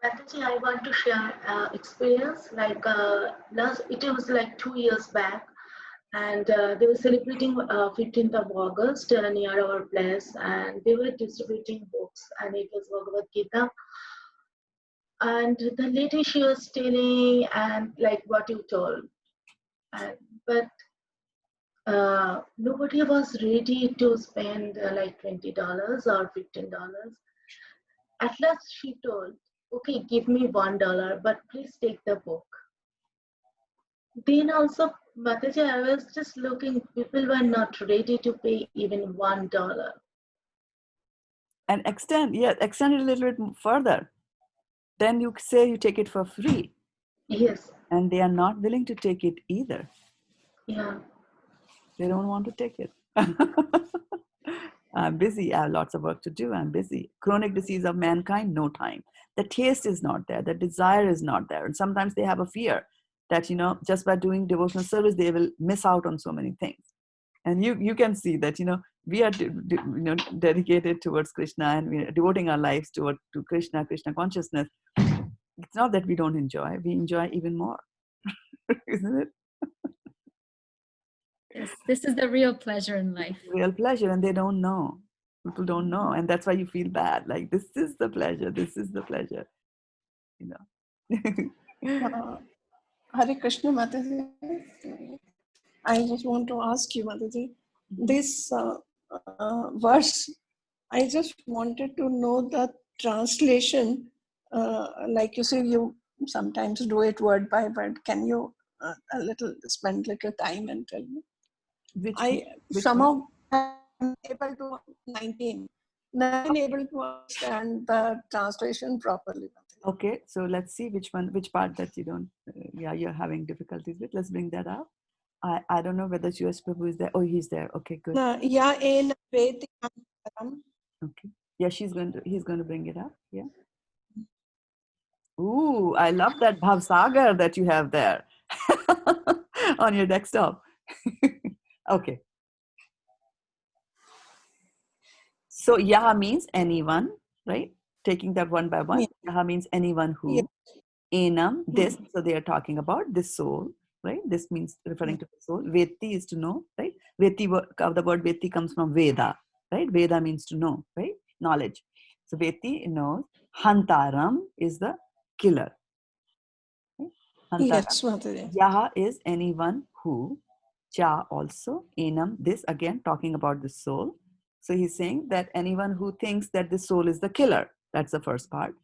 Mataji, I want to share experience. Like it was like 2 years back, and they were celebrating 15th of August near our place, and they were distributing books, and it was Bhagavad Gita. And the lady, she was telling, and like what you told, but nobody was ready to spend like $20 or $15. At last she told, okay, give me $1, but please take the book. Then also, Mataji, I was just looking, people were not ready to pay even $1. And extend it a little bit further. Then you say you take it for free. Yes. And they are not willing to take it either. Yeah. They don't want to take it. I'm busy. I have lots of work to do. I'm busy. Chronic disease of mankind, no time. The taste is not there. The desire is not there. And sometimes they have a fear that, just by doing devotional service, they will miss out on so many things. And you can see that, we are dedicated towards Krishna, and we are devoting our lives to Krishna consciousness. It's not that we don't enjoy. We enjoy even more. Isn't it? Yes, this is the real pleasure in life. Real pleasure, and they don't know. People don't know, and that's why you feel bad. Like, this is the pleasure. This is the pleasure. Hare Krishna, Mataji. I just want to ask you, Mataji, this verse, I just wanted to know the translation. Like you say, you sometimes do it word by word. Can you spend little time and tell me? Somehow I'm able to 19. Not able to understand the translation properly. Okay, so let's see which part that you don't, you're having difficulties with. Let's bring that up. I don't know whether US Prabhu is there. Oh, he's there. Okay, good. Okay. Yeah, he's going to bring it up. Yeah. Ooh, I love that Bhav Sagar that you have there on your desktop. Okay. So Yaha means anyone, right? Taking that one by one. Yeah. Yaha means anyone who. Yeah. Enam, this. So they are talking about this soul. right? This means referring to the soul. Veti is to know, right? Veti, the word Veti comes from Veda, right? Veda means to know, right? Knowledge. So Veti knows. Hantaram is the killer. Right? Hantaram. Yes, Mataji. Yaha is anyone who. Cha also. Enam, this again talking about the soul. So he's saying that anyone who thinks that the soul is the killer. That's the first part.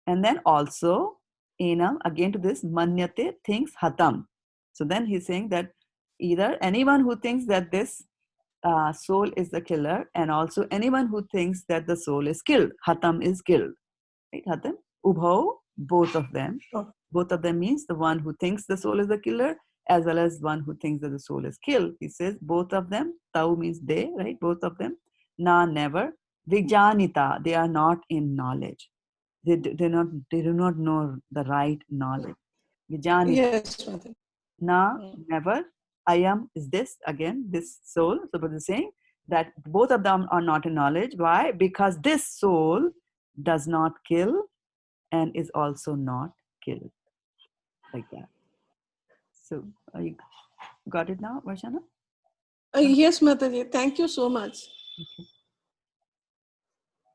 And then also, enam, again to this, manyate thinks hatam. So then he's saying that either anyone who thinks that this soul is the killer, and also anyone who thinks that the soul is killed. Hatam is killed. Right? Hatam. Ubhau, both of them. Oh. Both of them means the one who thinks the soul is the killer as well as one who thinks that the soul is killed. He says both of them. Tau means they, right? Both of them. Na, never. Vijanita, they are not in knowledge. They do not know the right knowledge. Vijanita. Yes, Mataji. Na, never. Ayam is this, again, this soul. So Buddha is saying that both of them are not in knowledge. Why? Because this soul does not kill and is also not killed. Like that. So you got it now, Varshana? Yes, Mataji. Thank you so much. Okay.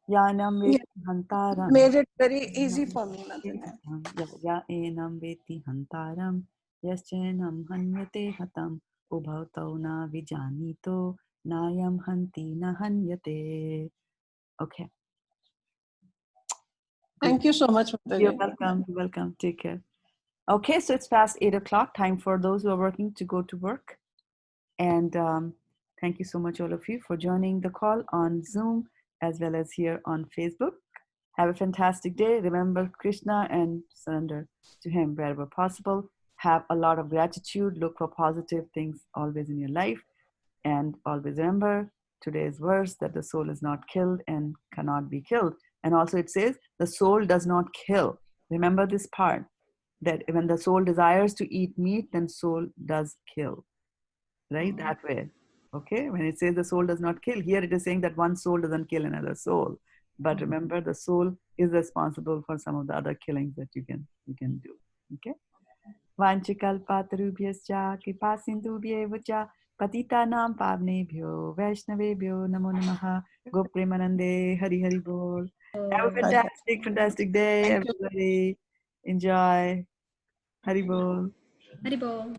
Yanam veti hantaram. Made it very easy for me, Mataji. Ya enam veti hantaram. Yaschenam hanyate hatam. Ubhautau na vijanito. Nayam hanti na hanyate. Okay. Thank you so much, Mataji. You're welcome. You're welcome. Take care. Okay, so it's past 8 o'clock. Time for those who are working to go to work. And thank you so much, all of you, for joining the call on Zoom as well as here on Facebook. Have a fantastic day. Remember Krishna and surrender to Him wherever possible. Have a lot of gratitude. Look for positive things always in your life. And always remember today's verse that the soul is not killed and cannot be killed. And also it says the soul does not kill. Remember this part, that when the soul desires to eat meat, then soul does kill. Right? That way. Okay? When it says the soul does not kill, here it is saying that one soul doesn't kill another soul. But remember, the soul is responsible for some of the other killings that you can do. Okay? Vanchikalpatarubhyascha kipasindubhyevacha patitanam pavnebhyo vaishnavebhyo namo namaha gopremanande hari hari bol. Have a fantastic day, everybody. Enjoy. Hari bol. Haribol.